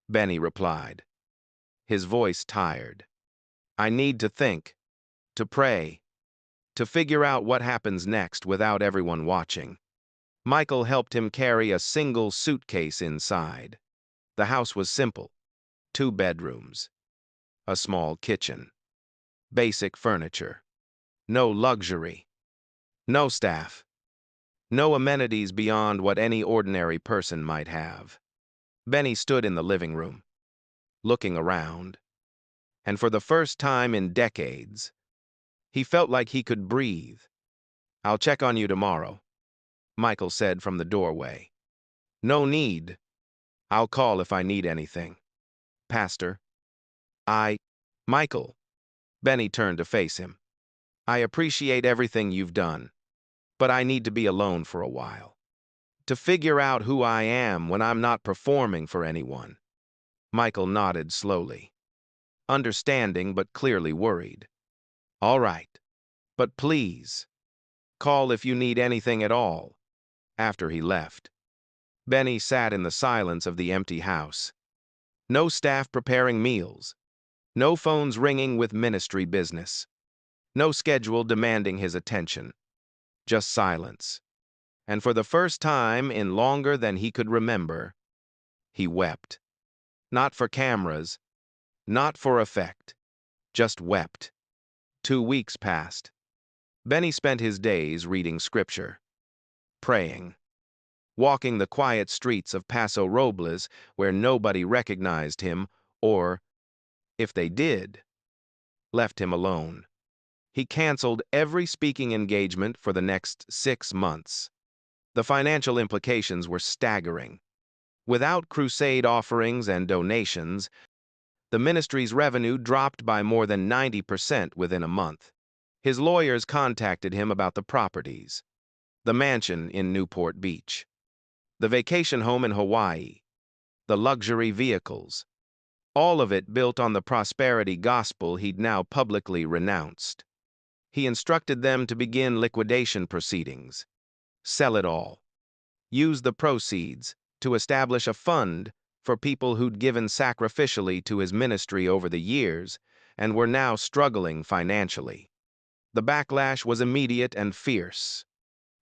Benny replied, his voice tired. "I need to think, to pray, to figure out what happens next without everyone watching." Michael helped him carry a single suitcase inside. The house was simple: 2 bedrooms, a small kitchen, basic furniture. No luxury, no staff, no amenities beyond what any ordinary person might have. Benny stood in the living room, looking around, and for the first time in decades, he felt like he could breathe. "I'll check on you tomorrow," Michael said from the doorway. "No need. I'll call if I need anything, Pastor." Michael," Benny turned to face him, "I appreciate everything you've done, but I need to be alone for a while, to figure out who I am when I'm not performing for anyone." Michael nodded slowly, understanding but clearly worried. "All right, but please, call if you need anything at all." After he left, Benny sat in the silence of the empty house. No staff preparing meals, no phones ringing with ministry business, no schedule demanding his attention, just silence. And for the first time in longer than he could remember, he wept. Not for cameras, not for effect, just wept. 2 weeks passed. Benny spent his days reading scripture, praying, walking the quiet streets of Paso Robles where nobody recognized him or, if they did, left him alone. He canceled every speaking engagement for the next 6 months. The financial implications were staggering. Without crusade offerings and donations, the ministry's revenue dropped by more than 90% within a month. His lawyers contacted him about the properties: the mansion in Newport Beach, the vacation home in Hawaii, the luxury vehicles, all of it built on the prosperity gospel he'd now publicly renounced. He instructed them to begin liquidation proceedings, sell it all, use the proceeds to establish a fund for people who'd given sacrificially to his ministry over the years and were now struggling financially. The backlash was immediate and fierce.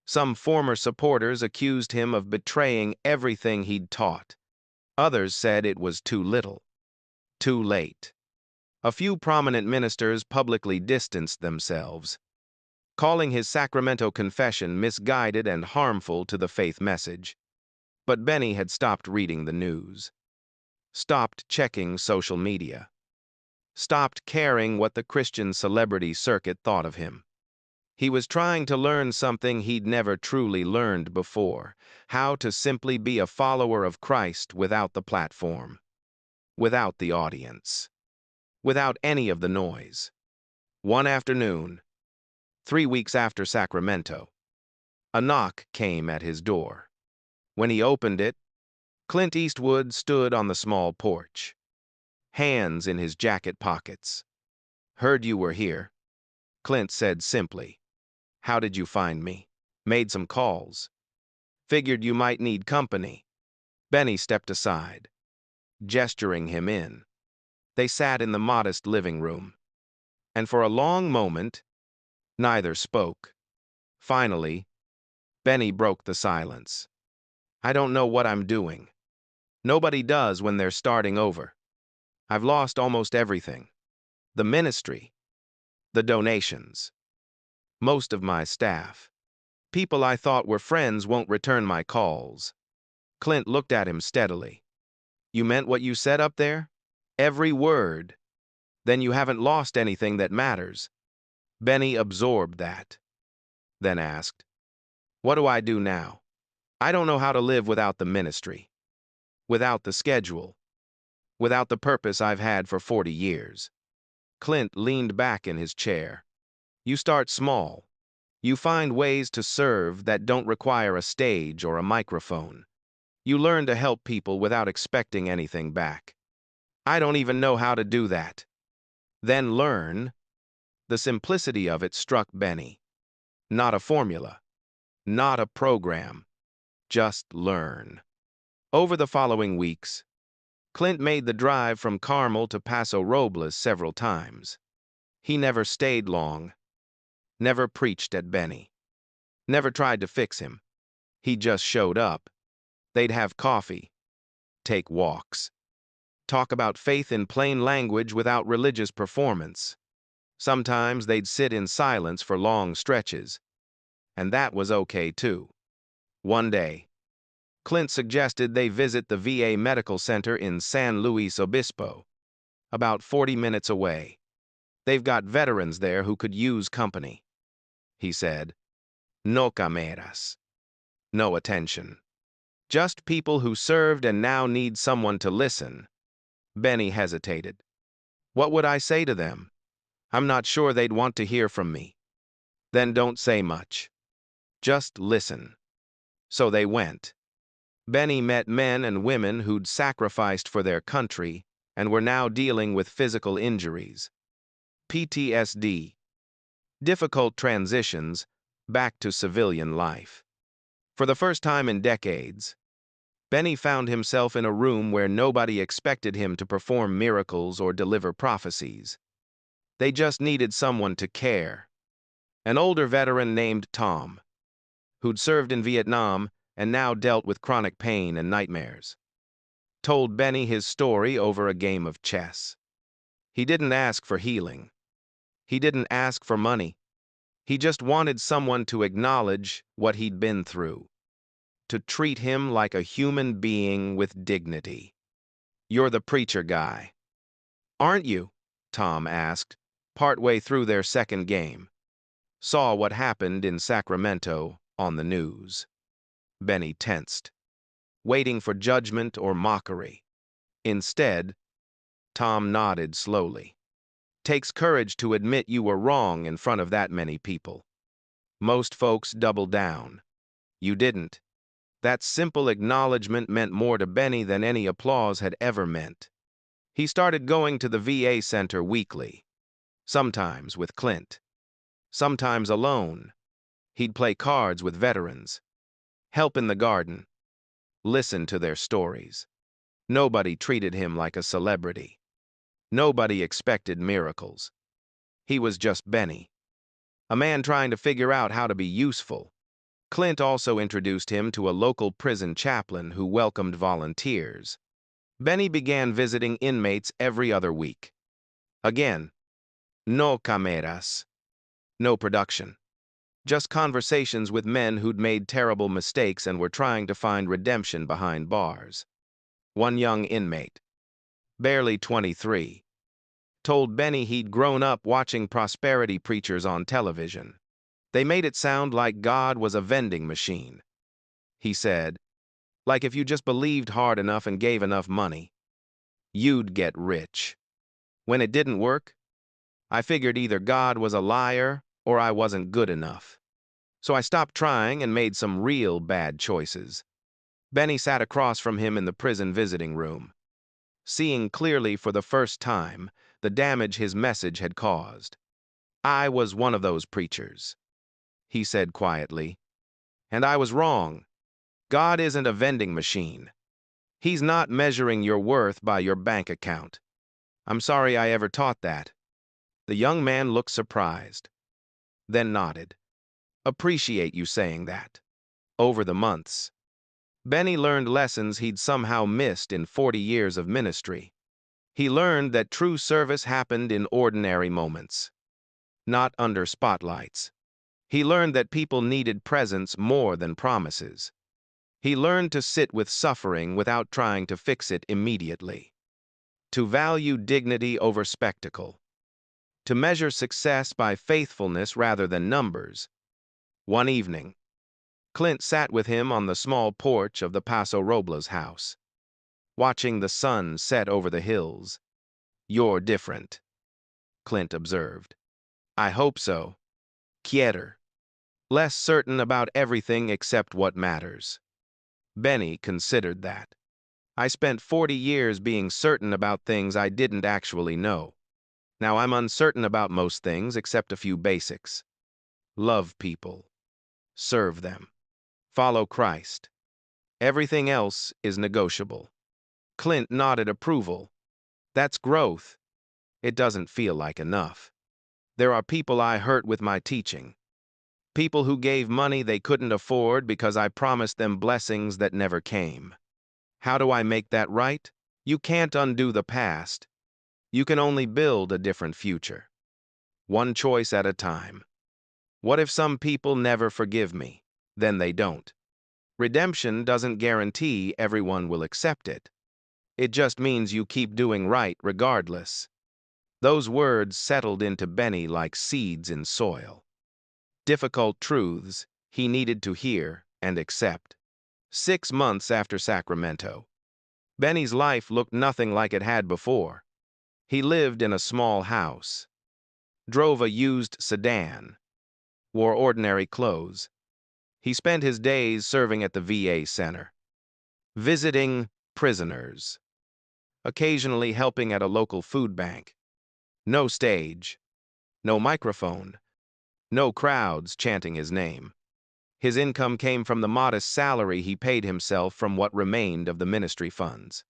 Some former supporters accused him of betraying everything he'd taught. Others said it was too little, too late. A few prominent ministers publicly distanced themselves, calling his Sacramento confession misguided and harmful to the faith message. But Benny had stopped reading the news, stopped checking social media, stopped caring what the Christian celebrity circuit thought of him. He was trying to learn something he'd never truly learned before: how to simply be a follower of Christ without the platform, without the audience, without any of the noise. One afternoon, 3 weeks after Sacramento, a knock came at his door. When he opened it, Clint Eastwood stood on the small porch, hands in his jacket pockets. "Heard you were here," Clint said simply. "How did you find me?" "Made some calls. Figured you might need company." Benny stepped aside, gesturing him in. They sat in the modest living room, and for a long moment, neither spoke. Finally, Benny broke the silence. "I don't know what I'm doing. Nobody does when they're starting over. I've lost almost everything. The ministry, the donations, most of my staff. People I thought were friends won't return my calls." Clint looked at him steadily. "You meant what you said up there? Every word? Then you haven't lost anything that matters." Benny absorbed that, then asked, "What do I do now?" I don't know how to live without the ministry, without the schedule, without the purpose I've had for 40 years. Clint leaned back in his chair. You start small. You find ways to serve that don't require a stage or a microphone. You learn to help people without expecting anything back. I don't even know how to do that. Then learn. The simplicity of it struck Benny. Not a formula, not a program, just learn. Over the following weeks, Clint made the drive from Carmel to Paso Robles several times. He never stayed long, never preached at Benny, never tried to fix him. He just showed up. They'd have coffee, take walks, talk about faith in plain language without religious performance. Sometimes they'd sit in silence for long stretches, and that was okay too. One day, Clint suggested they visit the VA Medical Center in San Luis Obispo, about 40 minutes away. They've got veterans there who could use company. He said, no cameras, no attention. Just people who served and now need someone to listen. Benny hesitated. What would I say to them? I'm not sure they'd want to hear from me. Then don't say much. Just listen. So they went. Benny met men and women who'd sacrificed for their country and were now dealing with physical injuries, PTSD, difficult transitions back to civilian life. For the first time in decades, Benny found himself in a room where nobody expected him to perform miracles or deliver prophecies. They just needed someone to care. An older veteran named Tom, who'd served in Vietnam and now dealt with chronic pain and nightmares, told Benny his story over a game of chess. He didn't ask for healing. He didn't ask for money. He just wanted someone to acknowledge what he'd been through, to treat him like a human being with dignity. You're the preacher guy, aren't you? Tom asked, partway through their second game. Saw what happened in Sacramento on the news. Benny tensed, waiting for judgment or mockery. Instead, Tom nodded slowly. Takes courage to admit you were wrong in front of that many people. Most folks double down. You didn't. That simple acknowledgement meant more to Benny than any applause had ever meant. He started going to the VA center weekly, sometimes with Clint, sometimes alone. He'd play cards with veterans, help in the garden, listen to their stories. Nobody treated him like a celebrity. Nobody expected miracles. He was just Benny, a man trying to figure out how to be useful. Clint also introduced him to a local prison chaplain who welcomed volunteers. Benny began visiting inmates every other week. Again, no cameras, no production. Just conversations with men who'd made terrible mistakes and were trying to find redemption behind bars. One young inmate, barely 23, told Benny he'd grown up watching prosperity preachers on television. They made it sound like God was a vending machine. He said, like if you just believed hard enough and gave enough money, you'd get rich. When it didn't work, I figured either God was a liar or I wasn't good enough. So I stopped trying and made some real bad choices. Benny sat across from him in the prison visiting room, seeing clearly for the first time the damage his message had caused. I was one of those preachers, he said quietly, and I was wrong. God isn't a vending machine. He's not measuring your worth by your bank account. I'm sorry I ever taught that. The young man looked surprised, then nodded. Appreciate you saying that. Over the months, Benny learned lessons he'd somehow missed in 40 years of ministry. He learned that true service happened in ordinary moments, not under spotlights. He learned that people needed presence more than promises. He learned to sit with suffering without trying to fix it immediately, to value dignity over spectacle, to measure success by faithfulness rather than numbers. One evening, Clint sat with him on the small porch of the Paso Robles house, watching the sun set over the hills. "You're different," Clint observed. "I hope so. Quieter. Less certain about everything except what matters." Benny considered that. "I spent 40 years being certain about things I didn't actually know. Now I'm uncertain about most things except a few basics. Love people. Serve them. Follow Christ. Everything else is negotiable." Clint nodded approval. "That's growth. It doesn't feel like enough. There are people I hurt with my teaching. People who gave money they couldn't afford because I promised them blessings that never came. How do I make that right? You can't undo the past. You can only build a different future. One choice at a time. What if some people never forgive me? Then they don't. Redemption doesn't guarantee everyone will accept it. It just means you keep doing right regardless." Those words settled into Benny like seeds in soil. Difficult truths he needed to hear and accept. 6 months after Sacramento, Benny's life looked nothing like it had before. He lived in a small house, drove a used sedan, wore ordinary clothes. He spent his days serving at the VA center, visiting prisoners, occasionally helping at a local food bank. No stage, no microphone, no crowds chanting his name. His income came from the modest salary he paid himself from what remained of the ministry funds.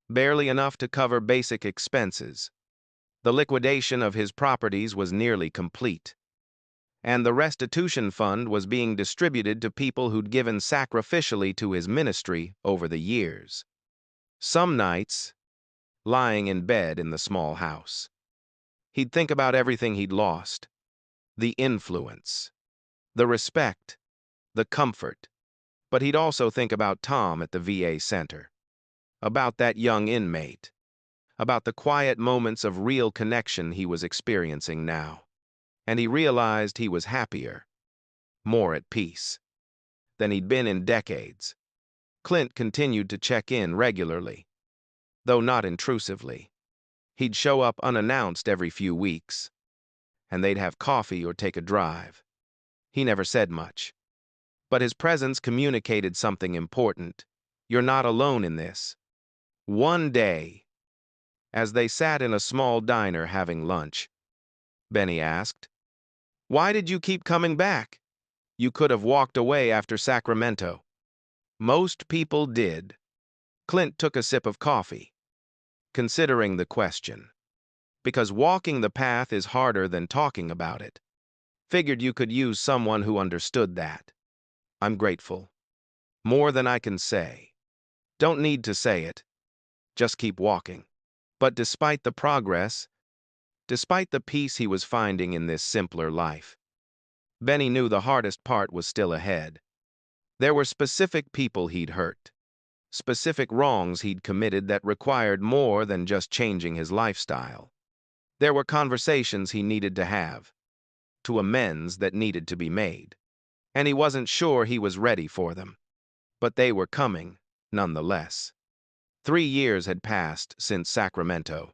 Barely enough to cover basic expenses. The liquidation of his properties was nearly complete, and the restitution fund was being distributed to people who'd given sacrificially to his ministry over the years. Some nights, lying in bed in the small house, he'd think about everything he'd lost. The influence, the respect, the comfort. But he'd also think about Tom at the VA center, about that young inmate, about the quiet moments of real connection he was experiencing now. And he realized he was happier, more at peace, than he'd been in decades. Clint continued to check in regularly, though not intrusively. He'd show up unannounced every few weeks, and they'd have coffee or take a drive. He never said much, but his presence communicated something important. "You're not alone in this." One day, as they sat in a small diner having lunch, Benny asked, "Why did you keep coming back? You could have walked away after Sacramento." "Most people did." Clint took a sip of coffee, considering the question. "Because walking the path is harder than talking about it. Figured you could use someone who understood that." "I'm grateful. More than I can say. Don't need to say it. Just keep walking." But despite the progress, despite the peace he was finding in this simpler life, Benny knew the hardest part was still ahead. There were specific people he'd hurt, specific wrongs he'd committed that required more than just changing his lifestyle. There were conversations he needed to have, to amends that needed to be made, and he wasn't sure he was ready for them. But they were coming, nonetheless. 3 years had passed since Sacramento.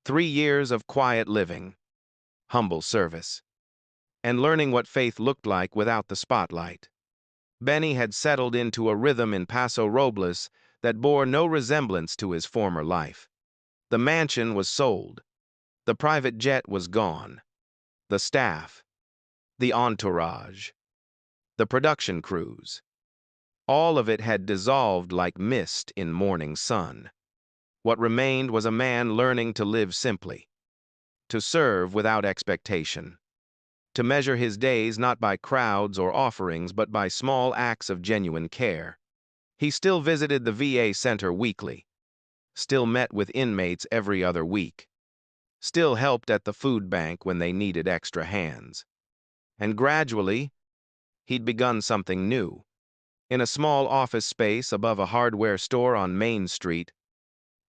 3 years of quiet living, humble service, and learning what faith looked like without the spotlight. Benny had settled into a rhythm in Paso Robles that bore no resemblance to his former life. The mansion was sold. The private jet was gone. The staff, the entourage, the production crews, all of it had dissolved like mist in morning sun. What remained was a man learning to live simply, to serve without expectation, to measure his days not by crowds or offerings but by small acts of genuine care. He still visited the VA center weekly, still met with inmates every other week, still helped at the food bank when they needed extra hands. And gradually, he'd begun something new. In a small office space above a hardware store on Main Street,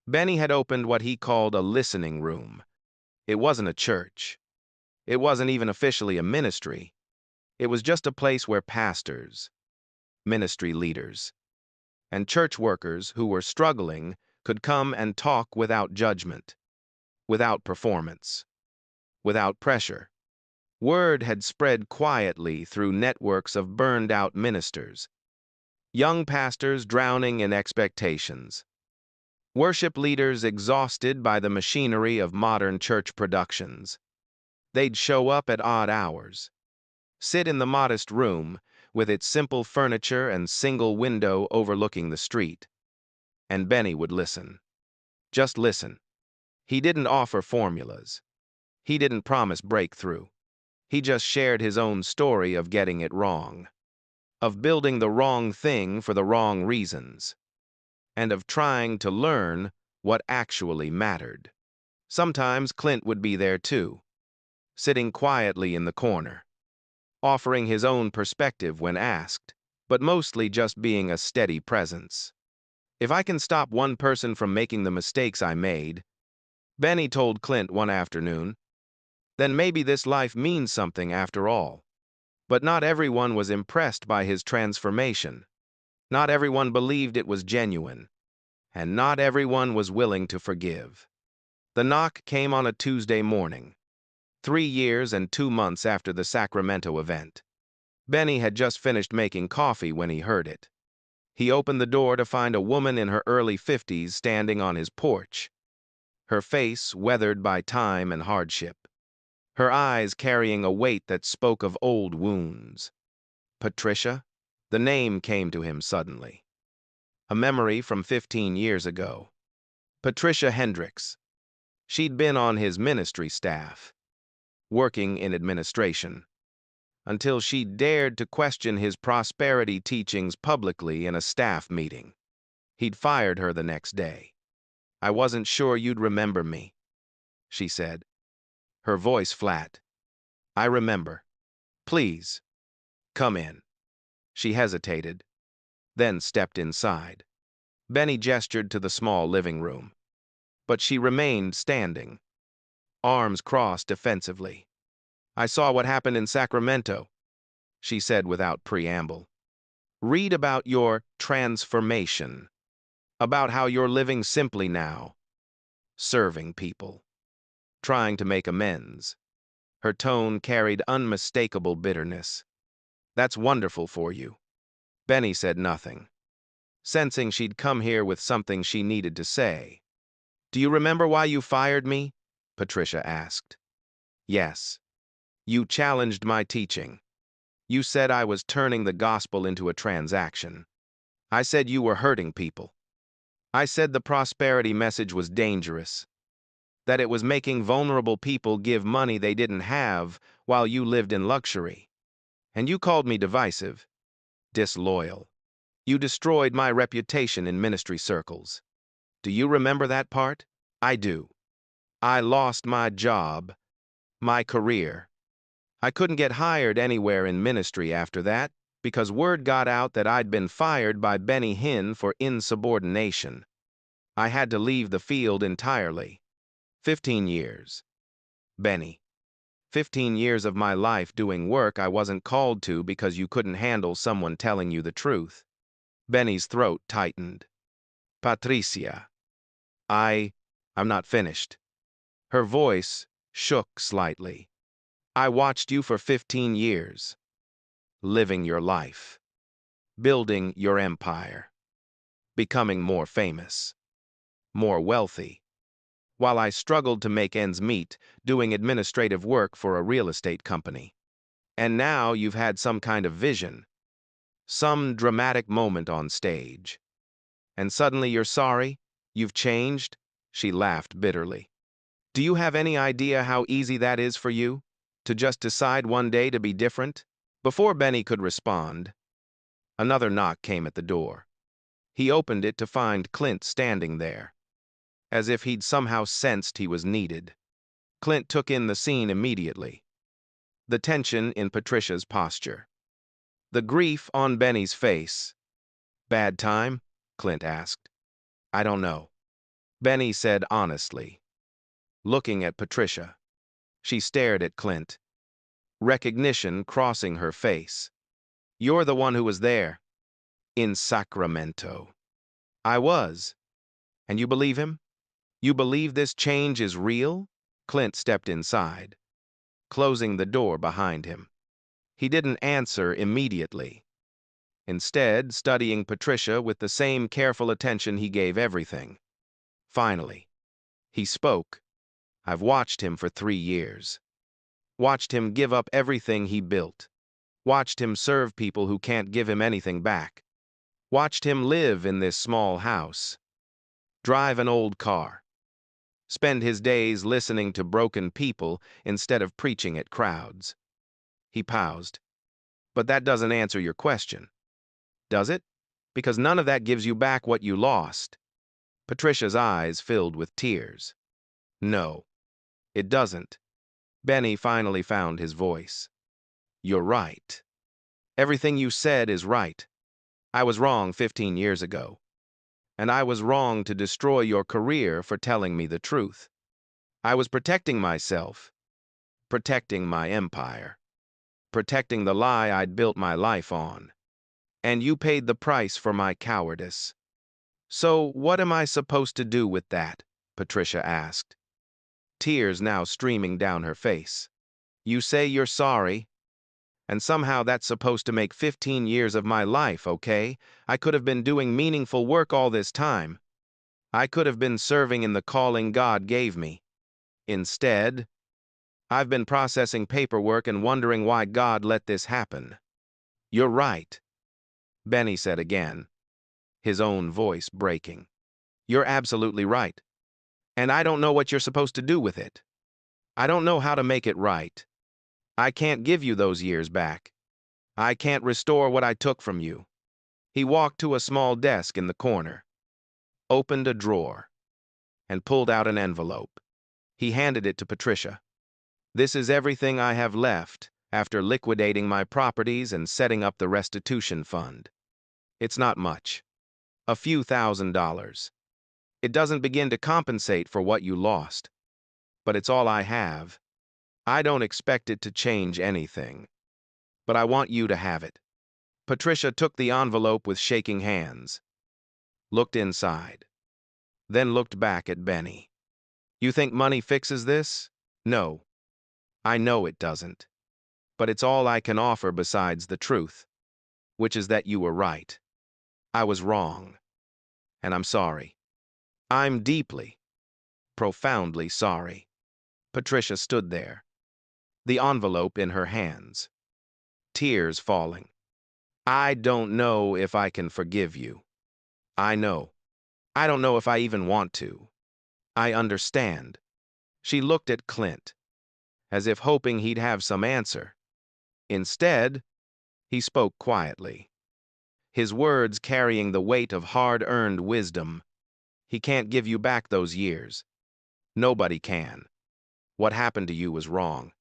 Benny had opened what he called a listening room. It wasn't a church. It wasn't even officially a ministry. It was just a place where pastors, ministry leaders, and church workers who were struggling could come and talk without judgment, without performance, without pressure. Word had spread quietly through networks of burned-out ministers, young pastors drowning in expectations, worship leaders exhausted by the machinery of modern church productions. They'd show up at odd hours, sit in the modest room with its simple furniture and single window overlooking the street, and Benny would listen. Just listen. He didn't offer formulas. He didn't promise breakthrough. He just shared his own story of getting it wrong, of building the wrong thing for the wrong reasons, and of trying to learn what actually mattered. Sometimes Clint would be there too, sitting quietly in the corner, offering his own perspective when asked, but mostly just being a steady presence. If I can stop one person from making the mistakes I made, Benny told Clint one afternoon, then maybe this life means something after all. But not everyone was impressed by his transformation. Not everyone believed it was genuine. And not everyone was willing to forgive. The knock came on a Tuesday morning, 3 years and 2 months after the Sacramento event. Benny had just finished making coffee when he heard it. He opened the door to find a woman in her early 50s standing on his porch, her face weathered by time and hardship, her eyes carrying a weight that spoke of old wounds. Patricia? The name came to him suddenly. A memory from 15 years ago. Patricia Hendricks. She'd been on his ministry staff, working in administration, until she dared to question his prosperity teachings publicly in a staff meeting. He'd fired her the next day. "I wasn't sure you'd remember me," she said, her voice flat. "I remember. Please, come in." She hesitated, then stepped inside. Benny gestured to the small living room, but she remained standing, arms crossed defensively. "I saw what happened in Sacramento," she said without preamble. "Read about your transformation, about how you're living simply now, serving people, trying to make amends." Her tone carried unmistakable bitterness. "That's wonderful for you." Benny said nothing, sensing she'd come here with something she needed to say. "Do you remember why you fired me?" Patricia asked. "Yes. You challenged my teaching. You said I was turning the gospel into a transaction. I said you were hurting people. I said the prosperity message was dangerous, that it was making vulnerable people give money they didn't have while you lived in luxury. And you called me divisive, disloyal. You destroyed my reputation in ministry circles. Do you remember that part?" "I do. I lost my job, my career. I couldn't get hired anywhere in ministry after that because word got out that I'd been fired by Benny Hinn for insubordination. I had to leave the field entirely. 15 years. Benny. 15 years of my life doing work I wasn't called to because you couldn't handle someone telling you the truth." Benny's throat tightened. "Patricia. I'm not finished." Her voice shook slightly. "I watched you for 15 years, living your life, building your empire, becoming more famous, more wealthy, while I struggled to make ends meet doing administrative work for a real estate company. And now you've had some kind of vision, some dramatic moment on stage. And suddenly you're sorry? You've changed?" She laughed bitterly. "Do you have any idea how easy that is for you? To just decide one day to be different?" Before Benny could respond, another knock came at the door. He opened it to find Clint standing there, as if he'd somehow sensed he was needed. Clint took in the scene immediately. The tension in Patricia's posture, the grief on Benny's face. "Bad time?" Clint asked. "I don't know," Benny said honestly, looking at Patricia. She stared at Clint, recognition crossing her face. "You're the one who was there. in Sacramento. I was. And you believe him? You believe this change is real? Clint stepped inside, closing the door behind him. He didn't answer immediately, instead studying Patricia with the same careful attention he gave everything. Finally, he spoke. I've watched him for 3 years. Watched him give up everything he built. Watched him serve people who can't give him anything back. Watched him live in this small house. Drive an old car. Spend his days listening to broken people instead of preaching at crowds. He paused. But that doesn't answer your question, does it? Because none of that gives you back what you lost. Patricia's eyes filled with tears. No, it doesn't. Benny finally found his voice. You're right. Everything you said is right. I was wrong 15 years ago. And I was wrong to destroy your career for telling me the truth. I was protecting myself, protecting my empire, protecting the lie I'd built my life on. And you paid the price for my cowardice. So what am I supposed to do with that? Patricia asked, tears now streaming down her face. You say you're sorry, and somehow that's supposed to make 15 years of my life, okay? I could have been doing meaningful work all this time. I could have been serving in the calling God gave me. Instead, I've been processing paperwork and wondering why God let this happen. You're right, Benny said again, his own voice breaking. You're absolutely right. And I don't know what you're supposed to do with it. I don't know how to make it right. I can't give you those years back. I can't restore what I took from you. He walked to a small desk in the corner, opened a drawer, and pulled out an envelope. He handed it to Patricia. This is everything I have left after liquidating my properties and setting up the restitution fund. It's not much. A few $1,000s. It doesn't begin to compensate for what you lost. But it's all I have. I don't expect it to change anything. But I want you to have it. Patricia took the envelope with shaking hands, looked inside, then looked back at Benny. You think money fixes this? No. I know it doesn't. But it's all I can offer besides the truth, which is that you were right. I was wrong. And I'm sorry. I'm deeply, profoundly sorry. Patricia stood there, the envelope in her hands, tears falling. I don't know if I can forgive you. I know. I don't know if I even want to. I understand. She looked at Clint, as if hoping he'd have some answer. Instead, he spoke quietly, his words carrying the weight of hard-earned wisdom. He can't give you back those years. Nobody can. What happened to you was wrong.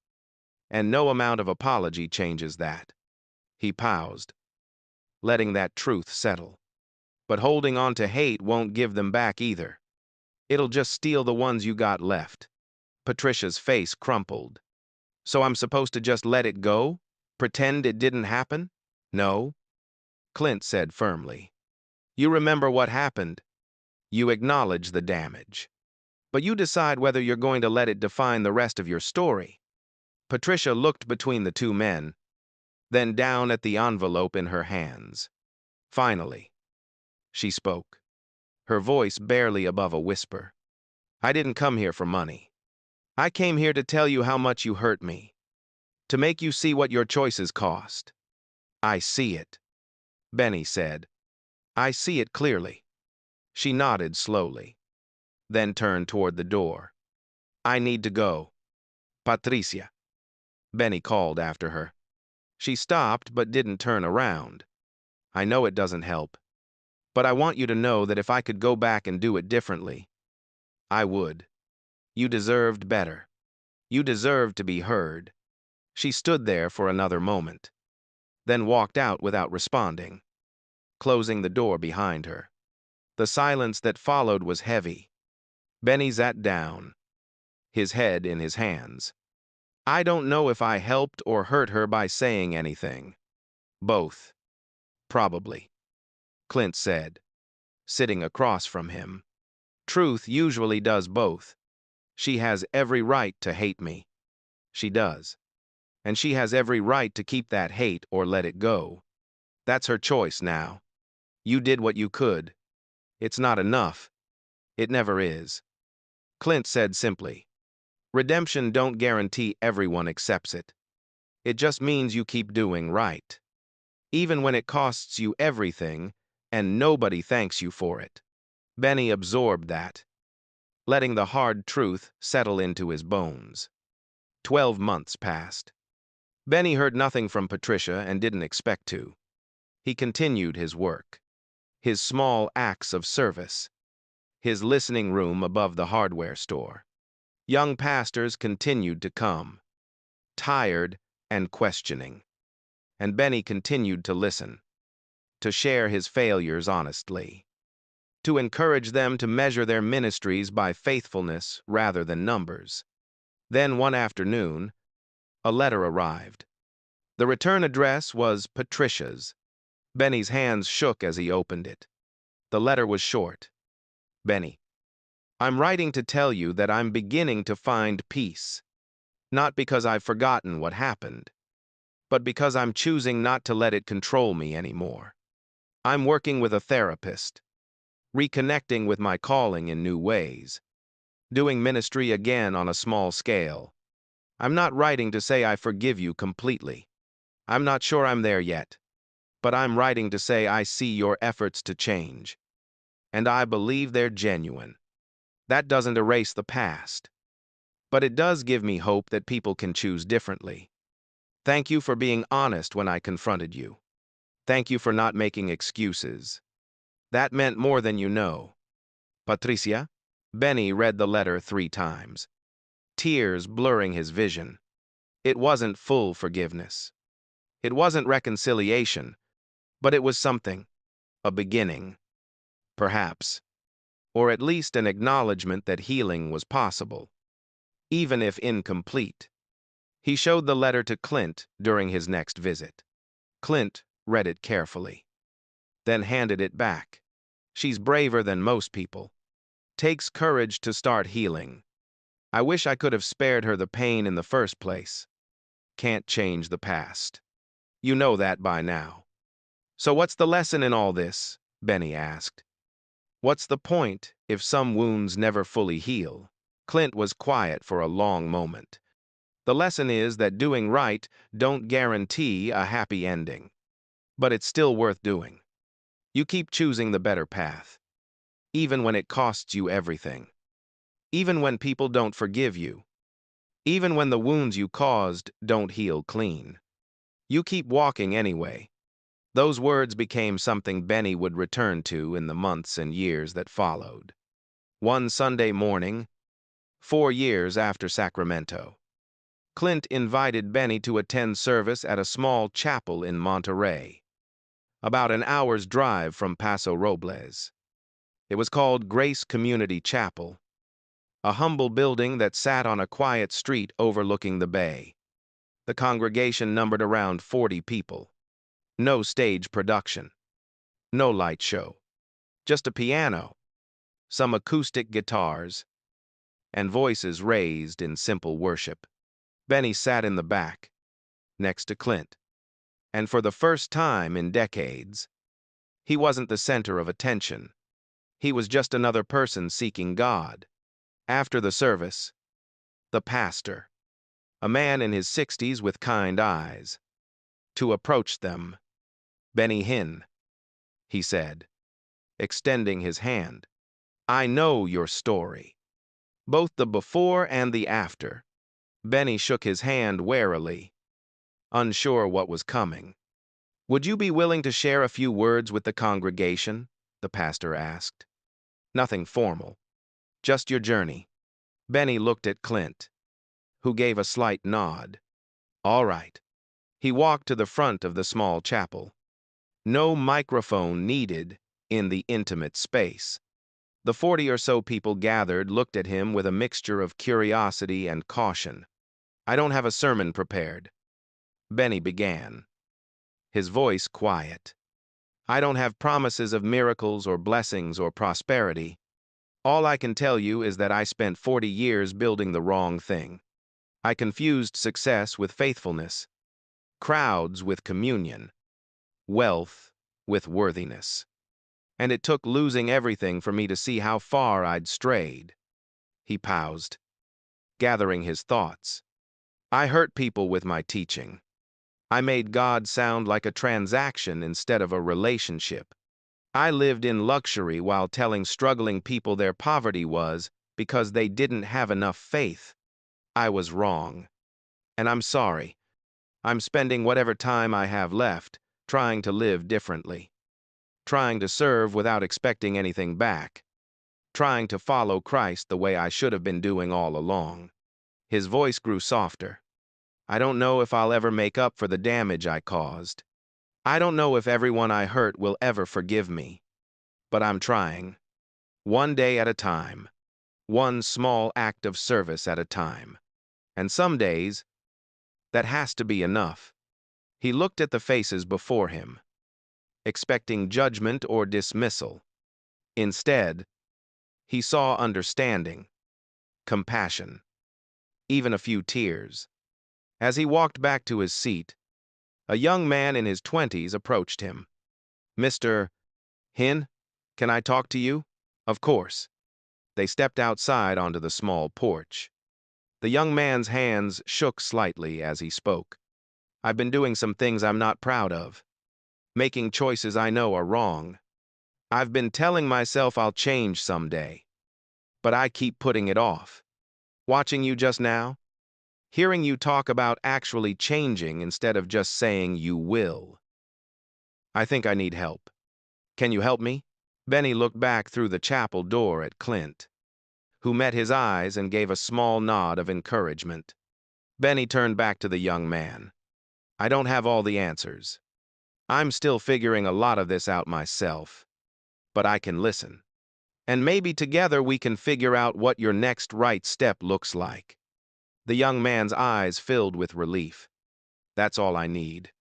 And no amount of apology changes that. He paused, letting that truth settle. But holding on to hate won't give them back either. It'll just steal the ones you got left. Patricia's face crumpled. So I'm supposed to just let it go? Pretend it didn't happen? No, Clint said firmly. You remember what happened. You acknowledge the damage. But you decide whether you're going to let it define the rest of your story. Patricia looked between the two men, then down at the envelope in her hands. Finally, she spoke, her voice barely above a whisper. I didn't come here for money. I came here to tell you how much you hurt me, to make you see what your choices cost. I see it, Benny said. I see it clearly. She nodded slowly, then turned toward the door. I need to go. Patricia, Benny called after her. She stopped but didn't turn around. I know it doesn't help, but I want you to know that if I could go back and do it differently, I would. You deserved better. You deserved to be heard. She stood there for another moment, then walked out without responding, closing the door behind her. The silence that followed was heavy. Benny sat down, his head in his hands. I don't know if I helped or hurt her by saying anything. Both. Probably. Clint said, sitting across from him. Truth usually does both. She has every right to hate me. She does. And she has every right to keep that hate or let it go. That's her choice now. You did what you could. It's not enough. It never is. Clint said simply, redemption don't guarantee everyone accepts it. It just means you keep doing right. Even when it costs you everything, and nobody thanks you for it. Benny absorbed that, letting the hard truth settle into his bones. 12 months passed. Benny heard nothing from Patricia and didn't expect to. He continued his work, his small acts of service, his listening room above the hardware store. Young pastors continued to come, tired and questioning. And Benny continued to listen, to share his failures honestly, to encourage them to measure their ministries by faithfulness rather than numbers. Then one afternoon, a letter arrived. The return address was Patricia's. Benny's hands shook as he opened it. The letter was short. Benny, I'm writing to tell you that I'm beginning to find peace. Not because I've forgotten what happened, but because I'm choosing not to let it control me anymore. I'm working with a therapist, reconnecting with my calling in new ways, doing ministry again on a small scale. I'm not writing to say I forgive you completely. I'm not sure I'm there yet, but I'm writing to say I see your efforts to change, and I believe they're genuine. That doesn't erase the past, but it does give me hope that people can choose differently. Thank you for being honest when I confronted you. Thank you for not making excuses. That meant more than you know. Patricia? Benny read the letter 3 times, tears blurring his vision. It wasn't full forgiveness. It wasn't reconciliation, but it was something, a beginning, perhaps, or at least an acknowledgement that healing was possible, even if incomplete. He showed the letter to Clint during his next visit. Clint read it carefully, then handed it back. She's braver than most people. Takes courage to start healing. I wish I could have spared her the pain in the first place. Can't change the past. You know that by now. So what's the lesson in all this? Benny asked. What's the point if some wounds never fully heal? Clint was quiet for a long moment. The lesson is that doing right don't guarantee a happy ending. But it's still worth doing. You keep choosing the better path, even when it costs you everything. Even when people don't forgive you. Even when the wounds you caused don't heal clean. You keep walking anyway. Those words became something Benny would return to in the months and years that followed. One Sunday morning, 4 years after Sacramento, Clint invited Benny to attend service at a small chapel in Monterey, about an hour's drive from Paso Robles. It was called Grace Community Chapel, a humble building that sat on a quiet street overlooking the bay. The congregation numbered around 40 people. No stage production. No light show. Just a piano, some acoustic guitars, and voices raised in simple worship. Benny sat in the back, next to Clint. And for the first time in decades, he wasn't the center of attention. He was just another person seeking God. After the service, the pastor, a man in his 60s with kind eyes, to approach them. Benny Hinn, he said, extending his hand. I know your story. Both the before and the after. Benny shook his hand warily, unsure what was coming. Would you be willing to share a few words with the congregation? The pastor asked. Nothing formal. Just your journey. Benny looked at Clint, who gave a slight nod. All right. He walked to the front of the small chapel. No microphone needed in the intimate space. The 40 or so people gathered looked at him with a mixture of curiosity and caution. I don't have a sermon prepared. Benny began, his voice quiet. I don't have promises of miracles or blessings or prosperity. All I can tell you is that I spent 40 years building the wrong thing. I confused success with faithfulness, crowds with communion, wealth with worthiness. And it took losing everything for me to see how far I'd strayed. He paused, gathering his thoughts. I hurt people with my teaching. I made God sound like a transaction instead of a relationship. I lived in luxury while telling struggling people their poverty was because they didn't have enough faith. I was wrong. And I'm sorry. I'm spending whatever time I have left trying to live differently. Trying to serve without expecting anything back. Trying to follow Christ the way I should have been doing all along. His voice grew softer. I don't know if I'll ever make up for the damage I caused. I don't know if everyone I hurt will ever forgive me. But I'm trying. One day at a time. One small act of service at a time. And some days, that has to be enough. He looked at the faces before him, expecting judgment or dismissal. Instead, he saw understanding, compassion, even a few tears. As he walked back to his seat, a young man in his 20s approached him. "Mr. Hinn, can I talk to you?" "Of course." They stepped outside onto the small porch. The young man's hands shook slightly as he spoke. "I've been doing some things I'm not proud of. Making choices I know are wrong. I've been telling myself I'll change someday. But I keep putting it off. Watching you just now, hearing you talk about actually changing instead of just saying you will. I think I need help. Can you help me?" Benny looked back through the chapel door at Clint, who met his eyes and gave a small nod of encouragement. Benny turned back to the young man. "I don't have all the answers. I'm still figuring a lot of this out myself. But I can listen. And maybe together we can figure out what your next right step looks like." The young man's eyes filled with relief. "That's all I need.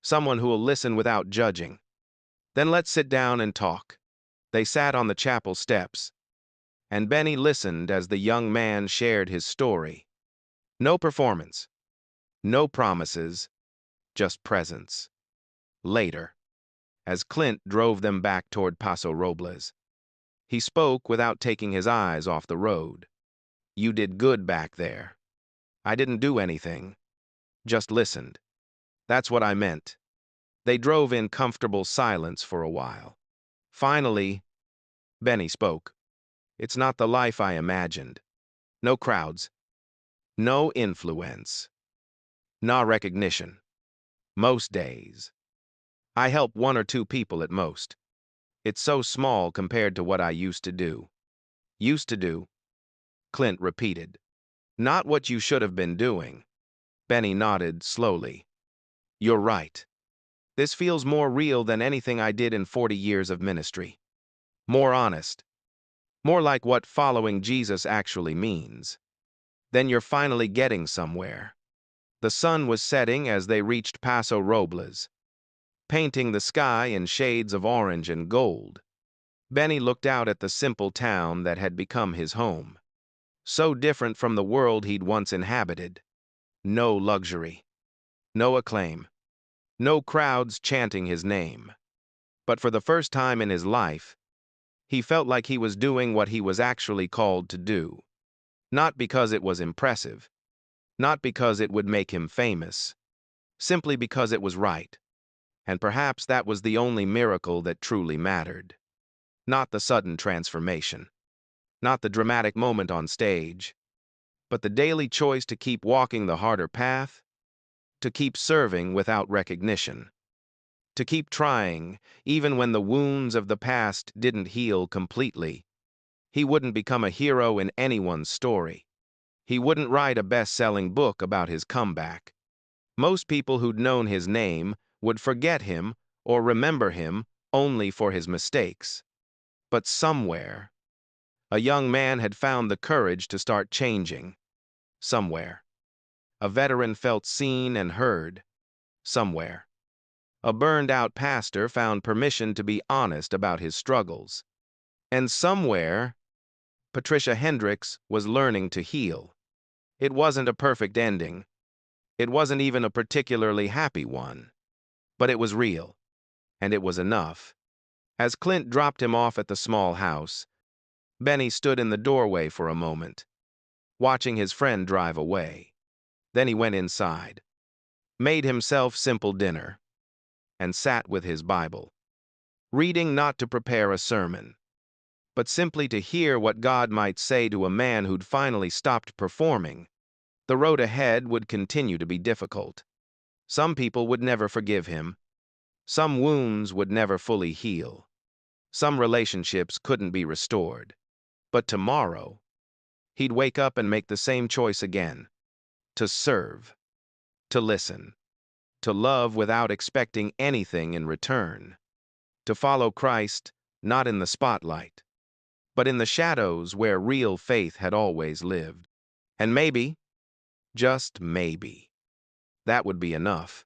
Someone who'll listen without judging. Then let's sit down and talk." They sat on the chapel steps, and Benny listened as the young man shared his story. No performance, no promises, just presence. Later, as Clint drove them back toward Paso Robles, he spoke without taking his eyes off the road. "You did good back there. I didn't do anything, just listened. That's what I meant." They drove in comfortable silence for a while. Finally, Benny spoke. "It's not the life I imagined. No crowds. No influence. No recognition. Most days. I help one or two people at most. It's so small compared to what I used to do." "Used to do," Clint repeated. "Not what you should have been doing." Benny nodded slowly. "You're right. This feels more real than anything I did in 40 years of ministry. More honest. More like what following Jesus actually means. Then you're finally getting somewhere." The sun was setting as they reached Paso Robles, painting the sky in shades of orange and gold. Benny looked out at the simple town that had become his home. So different from the world he'd once inhabited. No luxury. No acclaim. No crowds chanting his name. But for the first time in his life, he felt like he was doing what he was actually called to do. Not because it was impressive. Not because it would make him famous. Simply because it was right. And perhaps that was the only miracle that truly mattered. Not the sudden transformation. Not the dramatic moment on stage. But the daily choice to keep walking the harder path. To keep serving without recognition. To keep trying, even when the wounds of the past didn't heal completely. He wouldn't become a hero in anyone's story. He wouldn't write a best-selling book about his comeback. Most people who'd known his name would forget him or remember him only for his mistakes. But somewhere, a young man had found the courage to start changing. Somewhere. A veteran felt seen and heard. Somewhere. A burned-out pastor found permission to be honest about his struggles. And somewhere, Patricia Hendricks was learning to heal. It wasn't a perfect ending. It wasn't even a particularly happy one. But it was real, and it was enough. As Clint dropped him off at the small house, Benny stood in the doorway for a moment, watching his friend drive away. Then he went inside, made himself simple dinner, and sat with his Bible, reading not to prepare a sermon, but simply to hear what God might say to a man who'd finally stopped performing. The road ahead would continue to be difficult. Some people would never forgive him. Some wounds would never fully heal. Some relationships couldn't be restored. But tomorrow, he'd wake up and make the same choice again. To serve, to listen, to love without expecting anything in return. To follow Christ, not in the spotlight, but in the shadows where real faith had always lived. And maybe, just maybe, that would be enough.